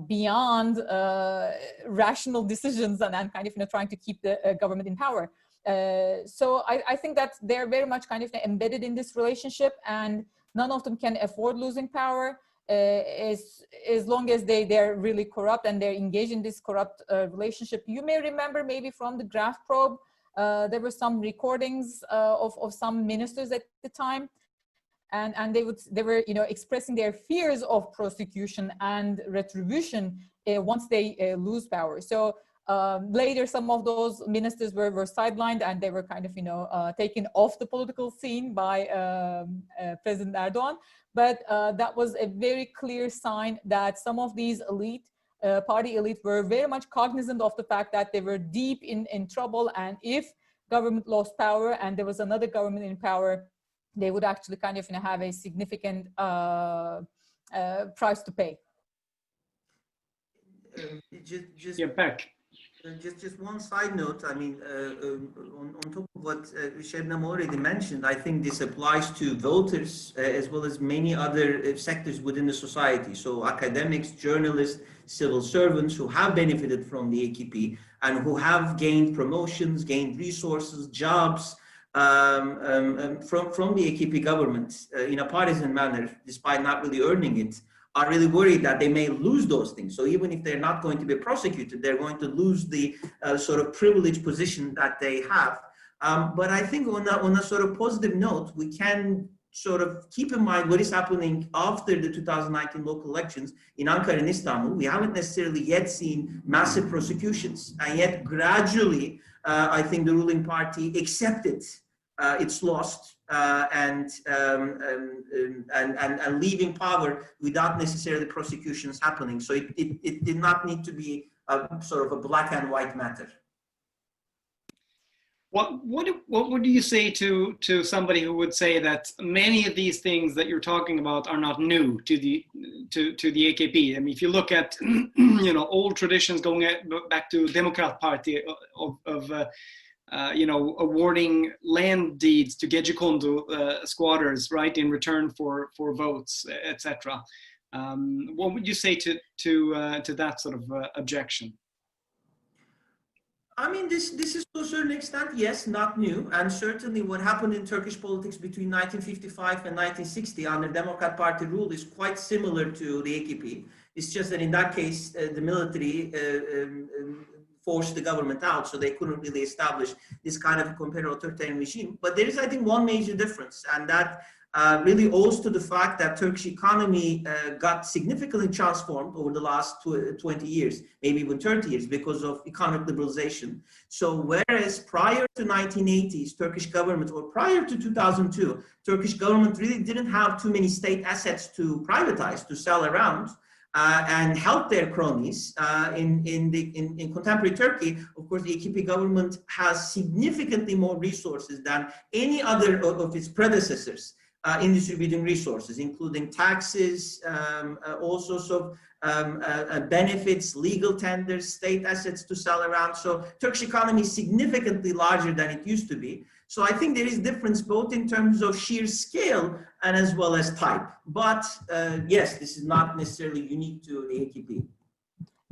beyond rational decisions and kind of trying to keep the government in power. So I think that they're very much kind of embedded in this relationship, and none of them can afford losing power as long as they're really corrupt and they're engaged in this corrupt relationship. You may remember maybe from the draft probe, there were some recordings of some ministers at the time, and they were expressing their fears of prosecution and retribution once they lose power. So later, some of those ministers were sidelined and they were kind of taken off the political scene by President Erdogan. But that was a very clear sign that some of these party elite were very much cognizant of the fact that they were deep in trouble, and if government lost power and there was another government in power, they would actually kind of have a significant price to pay. Yeah, Berk. Just one side note. I mean, on top of what Şebnem already mentioned, I think this applies to voters as well as many other sectors within the society. So academics, journalists, civil servants who have benefited from the AKP and who have gained promotions, gained resources, jobs from the AKP government in a partisan manner, despite not really earning it, are really worried that they may lose those things. So even if they're not going to be prosecuted, they're going to lose the sort of privileged position that they have. But I think on a sort of positive note, we can sort of keep in mind what is happening after the 2019 local elections in Ankara and Istanbul. We haven't necessarily yet seen massive prosecutions, and yet gradually, I think the ruling party accepted its loss and leaving power without necessarily prosecutions happening. So it did not need to be a sort of a black and white matter. What would you say to somebody who would say that many of these things that you're talking about are not new to the AKP? I mean, if you look at old traditions going back to Democrat Party of awarding land deeds to Gecekondu squatters, right, in return for votes, etc. What would you say to that sort of objection? I mean, this is to a certain extent, yes, not new. And certainly what happened in Turkish politics between 1955 and 1960 under Democrat Party rule is quite similar to the AKP. It's just that in that case, the military forced the government out, so they couldn't really establish this kind of a comparative authoritarian regime. But there is, I think, one major difference, and that really owes to the fact that Turkish economy got significantly transformed over the last 20 years, maybe even 30 years, because of economic liberalization. So whereas prior to 1980s, Turkish government, or prior to 2002, Turkish government really didn't have too many state assets to privatize, to sell around, and help their cronies. In contemporary Turkey, of course, the AKP government has significantly more resources than any other of its predecessors in distributing resources, including taxes, all sorts of benefits, legal tenders, state assets to sell around. So Turkish economy is significantly larger than it used to be. So I think there is difference both in terms of sheer scale and as well as type. But yes, this is not necessarily unique to the AKP.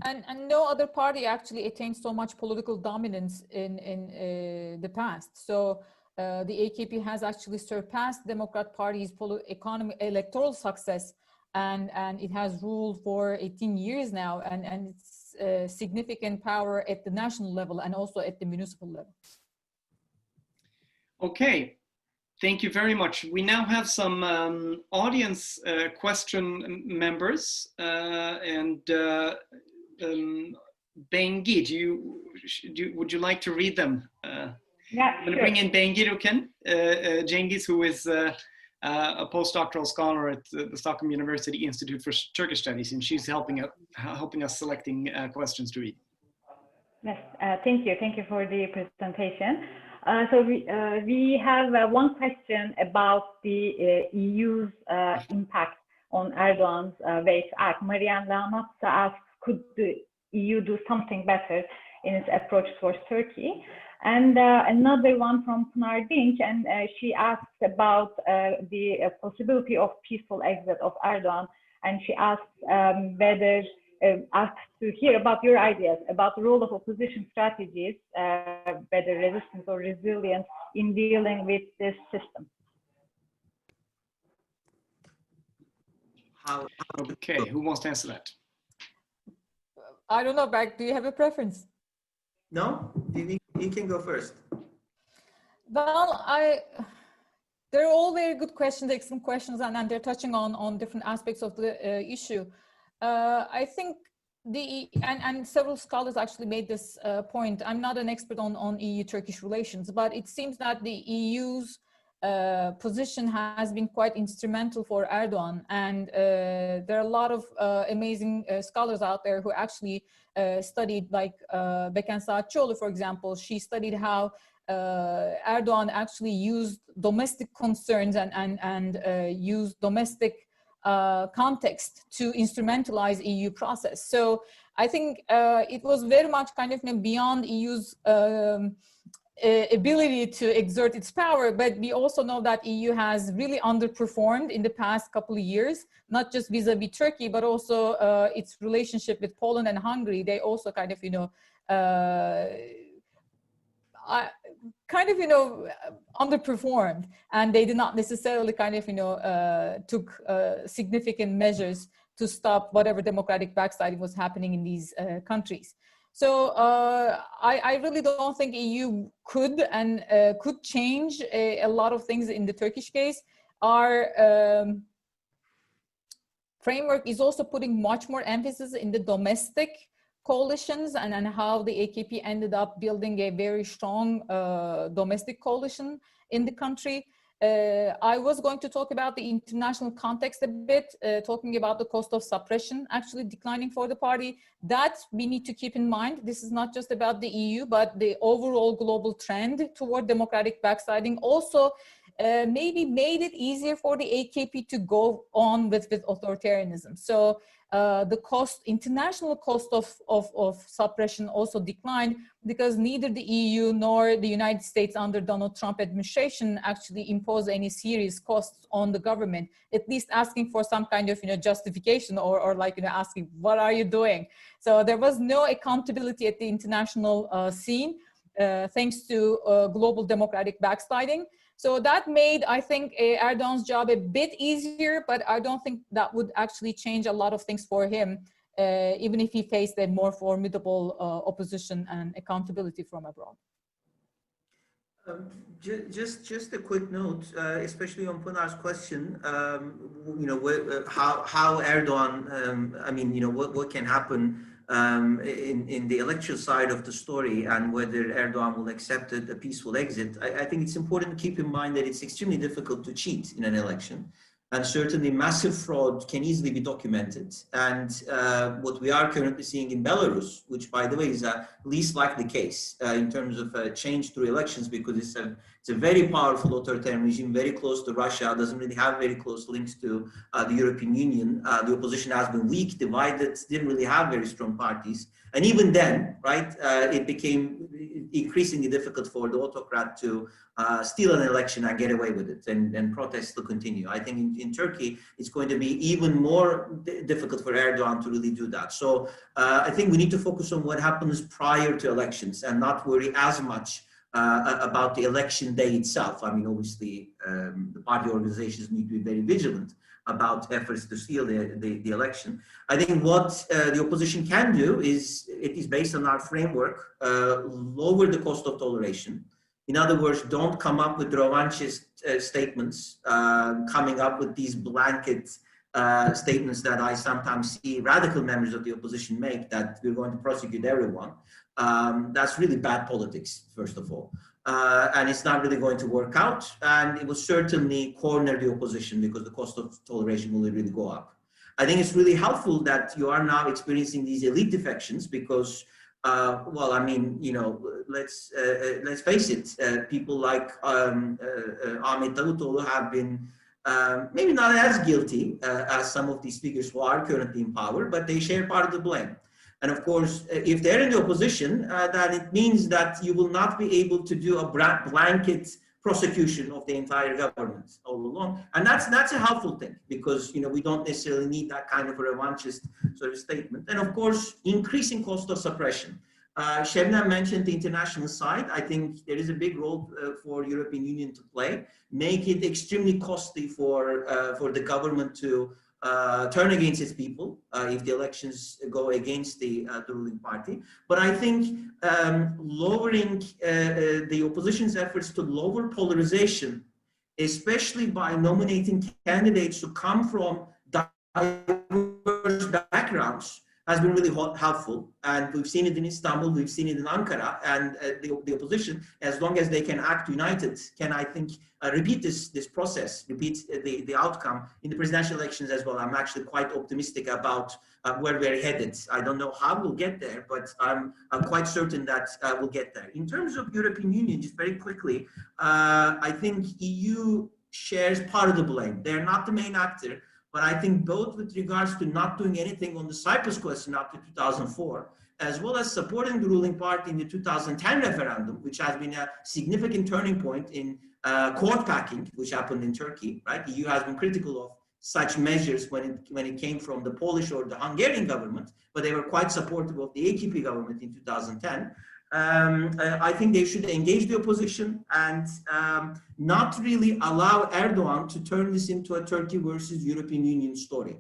And no other party actually attained so much political dominance in the past. So the AKP has actually surpassed Democrat Party's electoral success, and it has ruled for 18 years now, and it's significant power at the national level and also at the municipal level. Okay, thank you very much. We now have some audience question members, and Bengi, would you like to read them? Yeah, I'm going to bring in Bengi Cengiz, who is a postdoctoral scholar at the Stockholm University Institute for Turkish Studies, and she's helping us selecting questions to read. Yes, thank you. Thank you for the presentation. So we have one question about the EU's impact on Erdogan's Wage Act. Marianne Lamatsa asks, could the EU do something better in its approach towards Turkey? And another one from Pınar Dinç, and she asks about the possibility of peaceful exit of Erdogan, and she asks asks to hear about your ideas about the role of opposition strategies, whether resistance or resilience, in dealing with this system. Okay, who wants to answer that? I don't know, Berk, do you have a preference? No, you can go first. Well, they're all very good questions, excellent questions, and they're touching on different aspects of the issue. I think and several scholars actually made this point. I'm not an expert on EU-Turkish relations, but it seems that the EU's position has been quite instrumental for Erdogan, and there are a lot of amazing scholars out there who actually studied, like Beken Saatçıoğlu, for example. She studied how Erdogan actually used domestic concerns and used domestic context to instrumentalize EU process. So I think it was very much kind of beyond EU's ability to exert its power, but we also know that EU has really underperformed in the past couple of years, not just vis-a-vis Turkey, but also its relationship with Poland and Hungary. They also kind of, underperformed, and they did not necessarily kind of, took significant measures to stop whatever democratic backsliding was happening in these countries. So I really don't think EU could change a lot of things in the Turkish case. Our framework is also putting much more emphasis in the domestic coalitions and how the AKP ended up building a very strong domestic coalition in the country. I was going to talk about the international context a bit, talking about the cost of suppression actually declining for the party. That we need to keep in mind. This is not just about the EU, but the overall global trend toward democratic backsliding also maybe made it easier for the AKP to go on with authoritarianism. So the international cost of suppression also declined, because neither the EU nor the United States under Donald Trump administration actually imposed any serious costs on the government, at least asking for some kind of justification or like asking, what are you doing? So there was no accountability at the international scene, thanks to global democratic backsliding. So that made, I think, Erdogan's job a bit easier, but I don't think that would actually change a lot of things for him, even if he faced a more formidable opposition and accountability from abroad. Just a quick note, especially on Pınar's question. You know, how Erdoğan. I mean, you know, what can happen in the electoral side of the story, and whether Erdoğan will accept a peaceful exit. I think it's important to keep in mind that it's extremely difficult to cheat in an election. And certainly massive fraud can easily be documented. And what we are currently seeing in Belarus, which by the way is a least likely case in terms of change through elections, because it's a very powerful authoritarian regime, very close to Russia, doesn't really have very close links to the European Union. The opposition has been weak, divided, didn't really have very strong parties. And even then, right, it became increasingly difficult for the autocrat to steal an election and get away with it, and protests to continue. I think in Turkey, it's going to be even more difficult for Erdoğan to really do that. So I think we need to focus on what happens prior to elections and not worry as much about the election day itself. I mean, obviously, the party organizations need to be very vigilant about efforts to steal the election. I think what the opposition can do is, it is based on our framework, lower the cost of toleration. In other words, don't come up with revanchist statements, coming up with these blanket statements that I sometimes see radical members of the opposition make, that we're going to prosecute everyone. That's really bad politics, first of all. And it's not really going to work out. And it will certainly corner the opposition, because the cost of toleration will really go up. I think it's really helpful that you are now experiencing these elite defections, because well, I mean, you know, let's face it. People like Ahmet Davutoğlu have been maybe not as guilty as some of these figures who are currently in power, but they share part of the blame. And of course, if they're in the opposition, then it means that you will not be able to do a blanket prosecution of the entire government all along. And that's a helpful thing, because, you know, we don't necessarily need that kind of a revanchist sort of statement. And of course, increasing cost of suppression. Şebnem mentioned the international side. I think there is a big role for European Union to play. Make it extremely costly for the government to turn against its people if the elections go against the ruling party. But I think lowering the opposition's efforts to lower polarization, especially by nominating candidates who come from diverse backgrounds, has been really helpful. And we've seen it in Istanbul, we've seen it in Ankara, and the opposition, as long as they can act united, can, I think, repeat this process, repeat the outcome in the presidential elections as well. I'm actually quite optimistic about where we're headed. I don't know how we'll get there, but I'm quite certain that we'll get there. In terms of European Union, just very quickly, I think EU shares part of the blame. They're not the main actor. But I think both with regards to not doing anything on the Cyprus question after 2004, as well as supporting the ruling party in the 2010 referendum, which has been a significant turning point in court packing, which happened in Turkey, right? The EU has been critical of such measures when it came from the Polish or the Hungarian government, but they were quite supportive of the AKP government in 2010. I think they should engage the opposition and not really allow Erdoğan to turn this into a Turkey versus European Union story.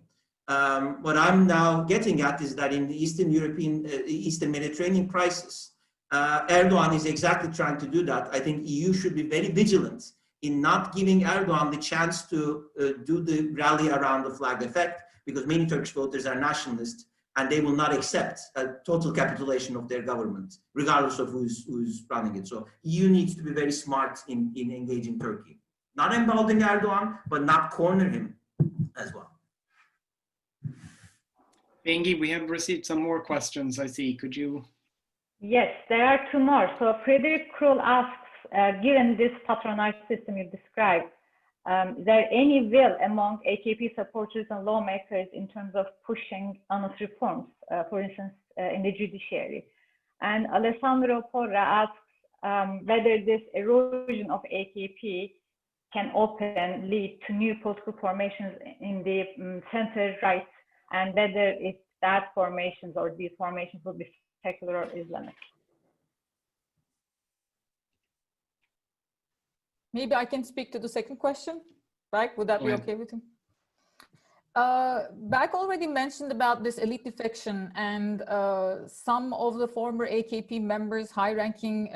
What I'm now getting at is that in the Eastern Mediterranean crisis, Erdoğan is exactly trying to do that. I think EU should be very vigilant in not giving Erdoğan the chance to do the rally around the flag effect, because many Turkish voters are nationalists, and they will not accept a total capitulation of their government, regardless of who's running it. So EU needs to be very smart in engaging Turkey. Not emboldening Erdoğan, but not corner him as well. Bengi, we have received some more questions, I see. Could you? Yes, there are two more. So Frederick Krull asks, given this patronage system you described, is there any will among AKP supporters and lawmakers in terms of pushing honest reforms, for instance, in the judiciary? And Alessandro Porra asks whether this erosion of AKP can lead to new political formations in the center-right, and whether that formations or these formations will be secular or Islamic. Maybe I can speak to the second question. Berk, would that be okay with you? Berk already mentioned about this elite defection, and some of the former AKP members, high-ranking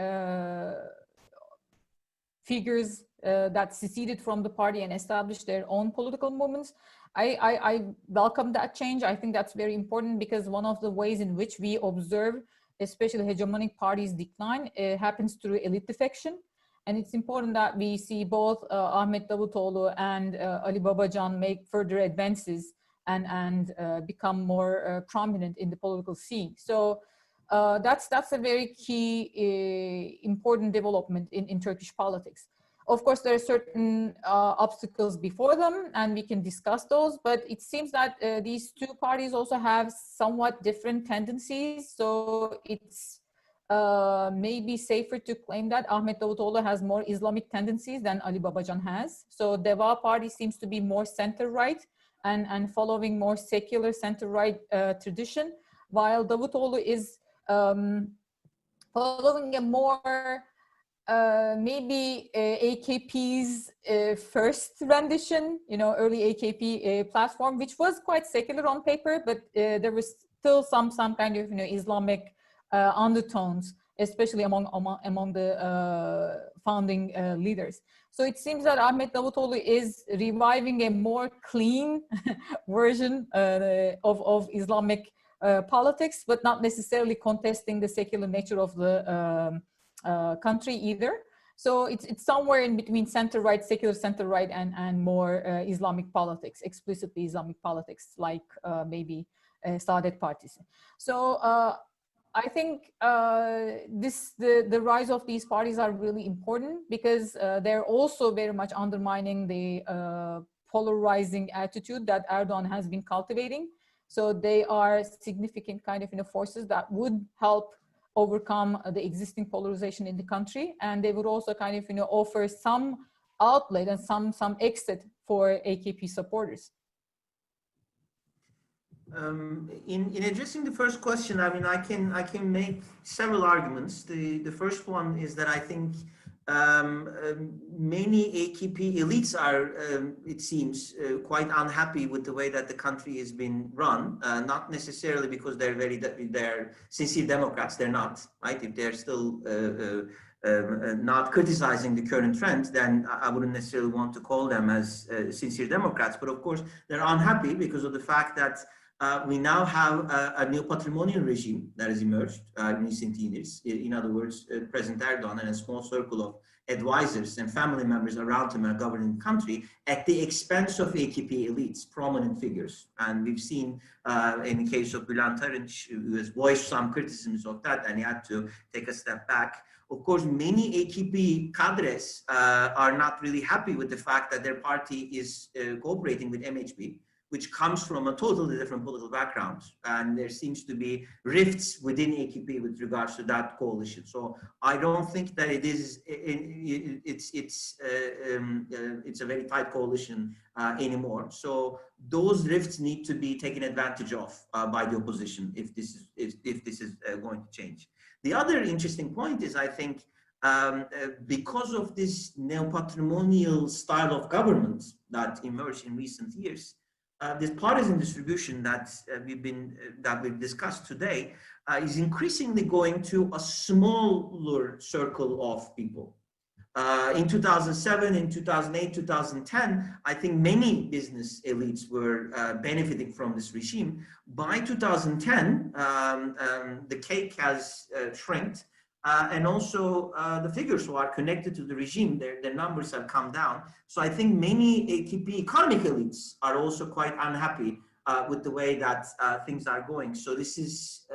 figures that seceded from the party and established their own political movements. I welcome that change. I think that's very important because one of the ways in which we observe, especially hegemonic parties decline, happens through elite defection. And it's important that we see both Ahmet Davutoğlu and Ali Babacan make further advances and become more prominent in the political scene. So that's a very key important development in Turkish politics. Of course, there are certain obstacles before them, and we can discuss those, but it seems that these two parties also have somewhat different tendencies. So it's maybe safer to claim that Ahmet Davutoğlu has more Islamic tendencies than Ali Babacan has. So Deva party seems to be more center-right and following more secular center-right tradition, while Davutoğlu is following a more maybe AKP's first rendition, early AKP platform, which was quite secular on paper, but there was still some kind of Islamic undertones, especially among the founding leaders. So it seems that Ahmet Davutoğlu is reviving a more clean version of Islamic politics, but not necessarily contesting the secular nature of the country either. So it's somewhere in between center-right, secular center-right, and more Islamic politics, explicitly Islamic politics, like maybe Saadet parties. So I think the rise of these parties are really important because they're also very much undermining the polarizing attitude that Erdogan has been cultivating. So they are significant kind of forces that would help overcome the existing polarization in the country, and they would also kind of offer some outlet and some exit for AKP supporters. In addressing the first question, I mean, I can make several arguments. The first one is that I think many AKP elites are, it seems, quite unhappy with the way that the country has been run. Not necessarily because they're sincere Democrats. They're not, right? If they're still not criticizing the current trend, then I wouldn't necessarily want to call them as sincere Democrats. But of course, they're unhappy because of the fact that we now have a new patrimonial regime that has emerged in recent years. In other words, President Erdogan and a small circle of advisors and family members around him are governing the country at the expense of AKP elites, prominent figures. And we've seen in the case of Bülent Arınç, who has voiced some criticisms of that, and he had to take a step back. Of course, many AKP cadres are not really happy with the fact that their party is cooperating with MHP, which comes from a totally different political background. And there seems to be rifts within AKP with regards to that coalition. So I don't think that it's a very tight coalition anymore. So those rifts need to be taken advantage of by the opposition if this is going to change. The other interesting point is, I think, because of this neo-patrimonial style of government that emerged in recent years, this partisan distribution that we've discussed today is increasingly going to a smaller circle of people. In 2007, in 2008, 2010, I think many business elites were benefiting from this regime. By 2010, the cake has shrinked. And also the figures who are connected to the regime, their numbers have come down. So I think many AKP economic elites are also quite unhappy with the way that things are going. So this is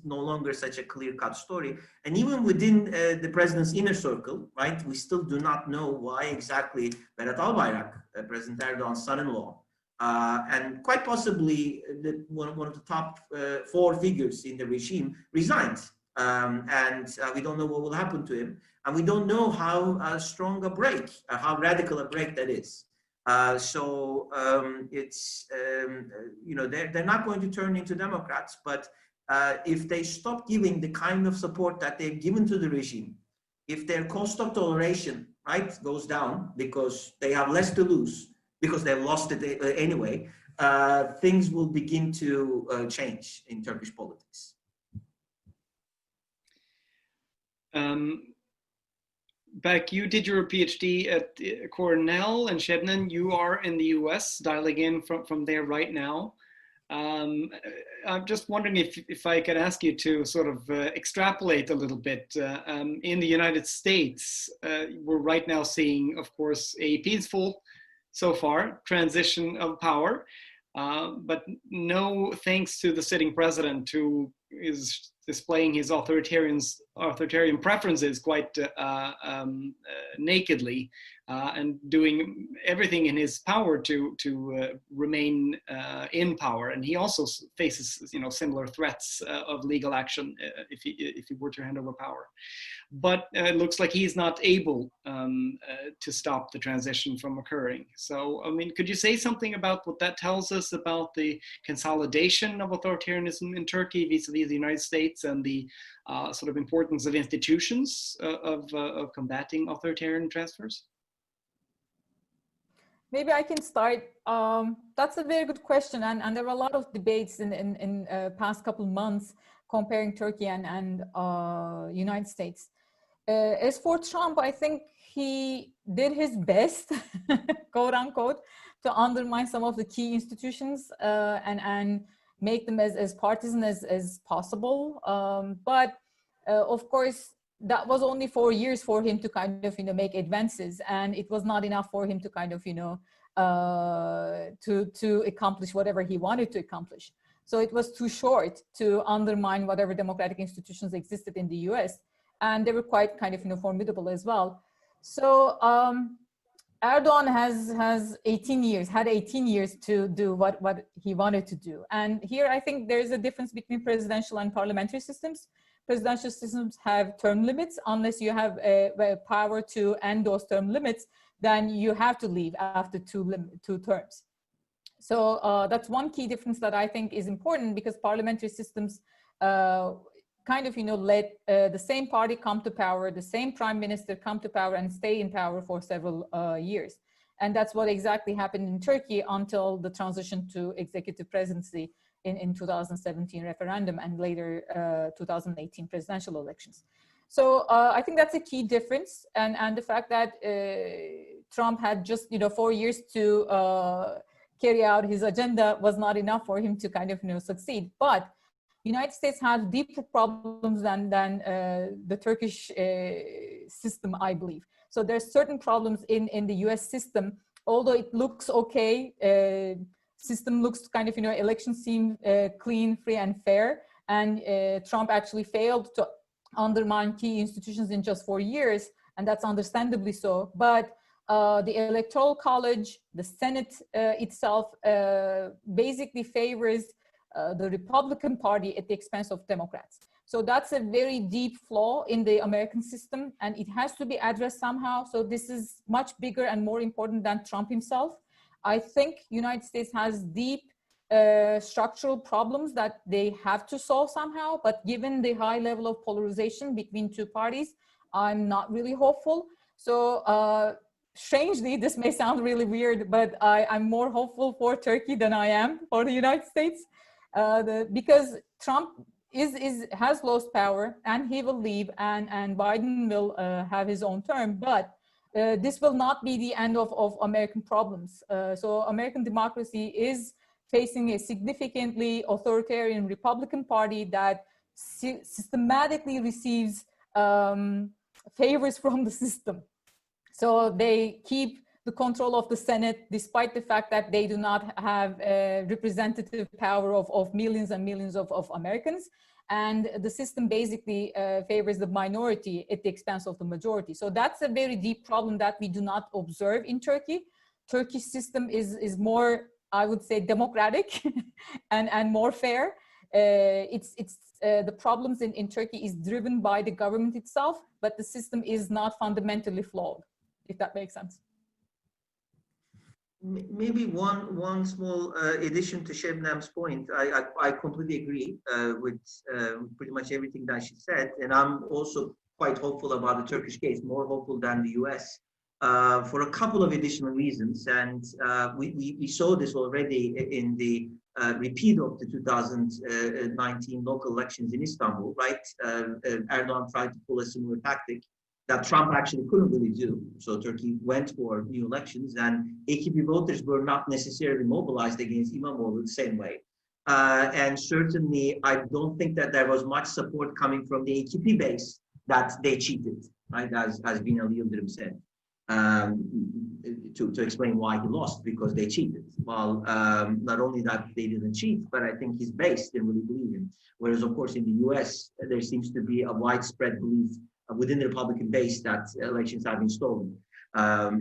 no longer such a clear-cut story. And even within the president's inner circle, right, we still do not know why exactly Berat Albayrak, President Erdogan's son-in-law, and quite possibly one of the top 4 figures in the regime resigned. We don't know what will happen to him, and we don't know how strong a break, how radical a break that is. It's they're not going to turn into Democrats, but if they stop giving the kind of support that they've given to the regime, if their cost of toleration, right, goes down because they have less to lose because they've lost it anyway, things will begin to change in Turkish politics. Berk, you did your PhD at Cornell, and Şebnem, you are in the US, dialing in from there right now. I'm just wondering if I could ask you to sort of extrapolate a little bit. In the United States, we're right now seeing, of course, a peaceful, so far, transition of power, but no thanks to the sitting president, who is displaying his authoritarian preferences quite nakedly, and doing everything in his power to remain in power. And he also faces, similar threats of legal action if he were to hand over power. But it looks like he's not able to stop the transition from occurring. So, I mean, could you say something about what that tells us about the consolidation of authoritarianism in Turkey vis-a-vis the United States, and the sort of importance of institutions of combating authoritarian transfers? Maybe I can start. That's a very good question, and there were a lot of debates in past couple of months comparing Turkey and United States. As for Trump, I think he did his best, quote unquote, to undermine some of the key institutions and make them as partisan as possible. But of course, that was only 4 years for him to kind of, make advances, and it was not enough for him to kind of, to accomplish whatever he wanted to accomplish. So it was too short to undermine whatever democratic institutions existed in the US, and they were quite kind of, formidable as well. So Erdogan had 18 years to do what he wanted to do. And here I think there's a difference between presidential and parliamentary systems. Presidential systems have term limits. Unless you have power to end those term limits, then you have to leave after two terms. So that's one key difference that I think is important, because parliamentary systems kind of, let the same party come to power, the same prime minister come to power and stay in power for several years. And that's what exactly happened in Turkey until the transition to executive presidency in 2017 referendum, and later 2018 presidential elections. So I think that's a key difference, and the fact that Trump had just 4 years to carry out his agenda was not enough for him to kind of succeed. But the United States has deeper problems than the Turkish system, I believe. So there's certain problems in the US system, although it looks okay. System looks kind of, elections seem clean, free, and fair. And Trump actually failed to undermine key institutions in just 4 years, and that's understandably so. But the Electoral College, the Senate itself, basically favors the Republican Party at the expense of Democrats. So that's a very deep flaw in the American system, and it has to be addressed somehow. So this is much bigger and more important than Trump himself. I think United States has deep structural problems that they have to solve somehow, but given the high level of polarization between two parties, I'm not really hopeful. So strangely, this may sound really weird, but I'm more hopeful for Turkey than I am for the United States, because Trump has lost power, and he will leave, and Biden will have his own term, but this will not be the end of American problems. So American democracy is facing a significantly authoritarian Republican Party that systematically receives favors from the system. So they keep the control of the Senate, despite the fact that they do not have representative power of millions and millions of Americans. And the system basically favors the minority at the expense of the majority. So that's a very deep problem that we do not observe in Turkey. Turkish system is more, I would say, democratic and more fair. The problems in Turkey is driven by the government itself, but the system is not fundamentally flawed, if that makes sense. Maybe one small addition to Şebnem's point. I completely agree with pretty much everything that she said, and I'm also quite hopeful about the Turkish case, more hopeful than the US, for a couple of additional reasons. And we saw this already in the repeat of the 2019 local elections in Istanbul, right? Erdogan tried to pull a similar tactic. that Trump actually couldn't really do. So Turkey went for new elections, and AKP voters were not necessarily mobilized against İmamoğlu the same way. And certainly, I don't think that there was much support coming from the AKP base that they cheated, right? As Binali Yıldırım said, to explain why he lost, because they cheated. Well, not only that they didn't cheat, but I think his base didn't really believe him. Whereas, of course, in the US, there seems to be a widespread belief within the Republican base that elections have been stolen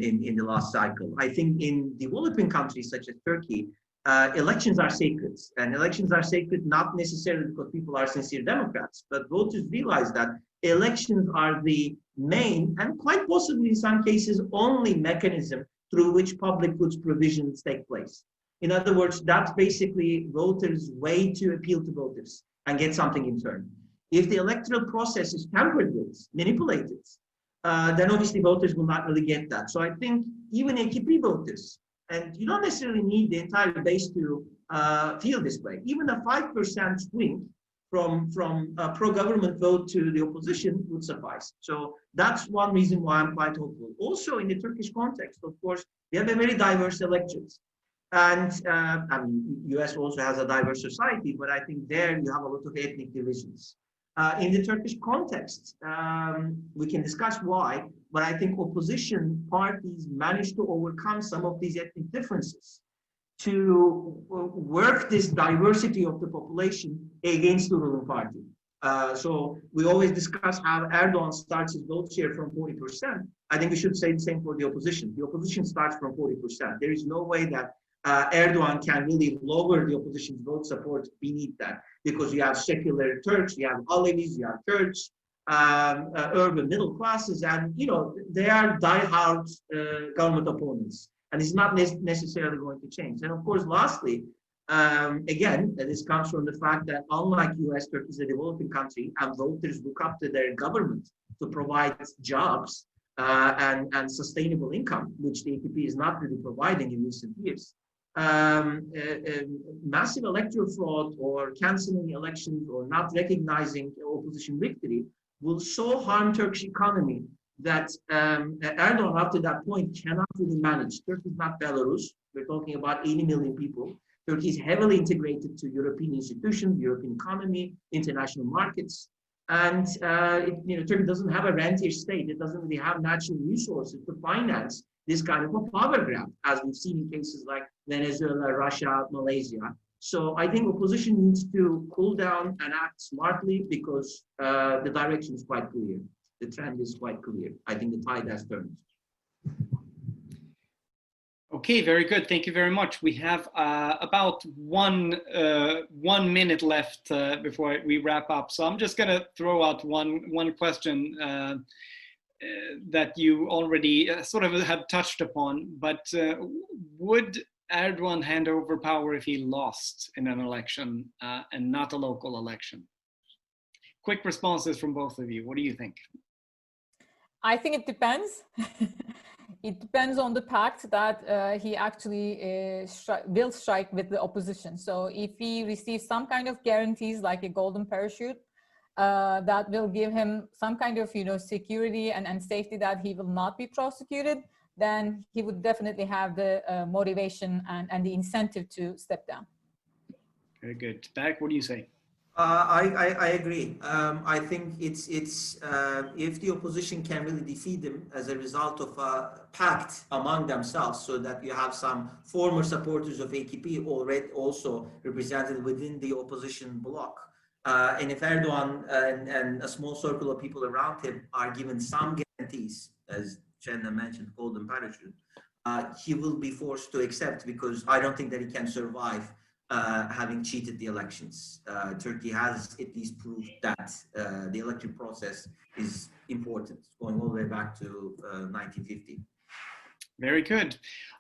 in the last cycle. I think in developing countries such as Turkey, elections are sacred, and elections are sacred not necessarily because people are sincere Democrats, but voters realize that elections are the main and quite possibly in some cases only mechanism through which public goods provisions take place. In other words, that's basically voters' way to appeal to voters and get something in turn. If the electoral process is tampered with, manipulated, then obviously voters will not really get that. So I think even AKP voters, and you don't necessarily need the entire base to feel this way, even a 5% swing from a pro-government vote to the opposition would suffice. So that's one reason why I'm quite hopeful. Also in the Turkish context, of course, we have a very diverse electorate. And I mean, US also has a diverse society, but I think there you have a lot of ethnic divisions. In the Turkish context, we can discuss why, but I think opposition parties managed to overcome some of these ethnic differences to work this diversity of the population against the ruling party. So we always discuss how Erdogan starts his vote share from 40%. I think we should say the same for the opposition. The opposition starts from 40%. There is no way that Erdogan can really lower the opposition's vote support beneath that, because you have secular Turks, you have Alevis, you have Kurds, urban middle classes, and they are diehard government opponents, and it's not necessarily going to change. And of course, lastly, again, this comes from the fact that unlike US, Turkey is a developing country, and voters look up to their government to provide jobs and sustainable income, which the AKP is not really providing in recent years. Massive electoral fraud or cancelling elections or not recognizing opposition victory will so harm Turkish economy that Erdogan up to that point cannot really manage. Turkey is not Belarus. We're talking about 80 million people. Turkey is heavily integrated to European institutions, European economy, international markets. And Turkey doesn't have a rentier state. It doesn't really have natural resources to finance this kind of a power grab, as we've seen in cases like Venezuela, Russia, Malaysia. So I think opposition needs to cool down and act smartly, because the direction is quite clear. The trend is quite clear. I think the tide has turned. Okay, very good. Thank you very much. We have about one minute left before we wrap up. So I'm just going to throw out one question that you already sort of have touched upon. But would Erdogan hand over power if he lost in an election and not a local election? Quick responses from both of you. What do you think? I think it depends. It depends on the pact that he actually will strike with the opposition. So if he receives some kind of guarantees like a golden parachute, that will give him some kind of security and safety that he will not be prosecuted, then he would definitely have the motivation and the incentive to step down. Very good. Berk, what do you say? I agree. I think it's if the opposition can really defeat them as a result of a pact among themselves, so that you have some former supporters of AKP already also represented within the opposition bloc. And if Erdogan and a small circle of people around him are given some guarantees, as Şebnem mentioned, golden parachute, he will be forced to accept, because I don't think that he can survive having cheated the elections. Turkey has at least proved that the electoral process is important, going all the way back to 1950. Very good.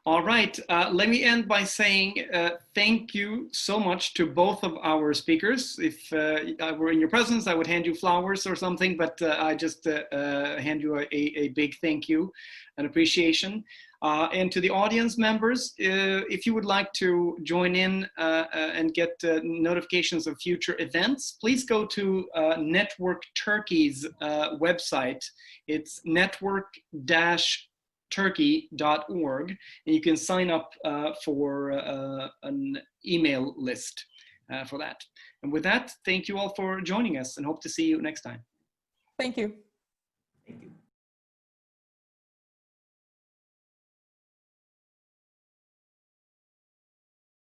All right. Let me end by saying thank you so much to both of our speakers. If I were in your presence, I would hand you flowers or something, but I just hand you a big thank you and appreciation. And to the audience members, if you would like to join in and get notifications of future events, please go to Network Turkey's website. It's network-turkey.org, and you can sign up for an email list for that. And with that, thank you all for joining us and hope to see you next time. Thank you.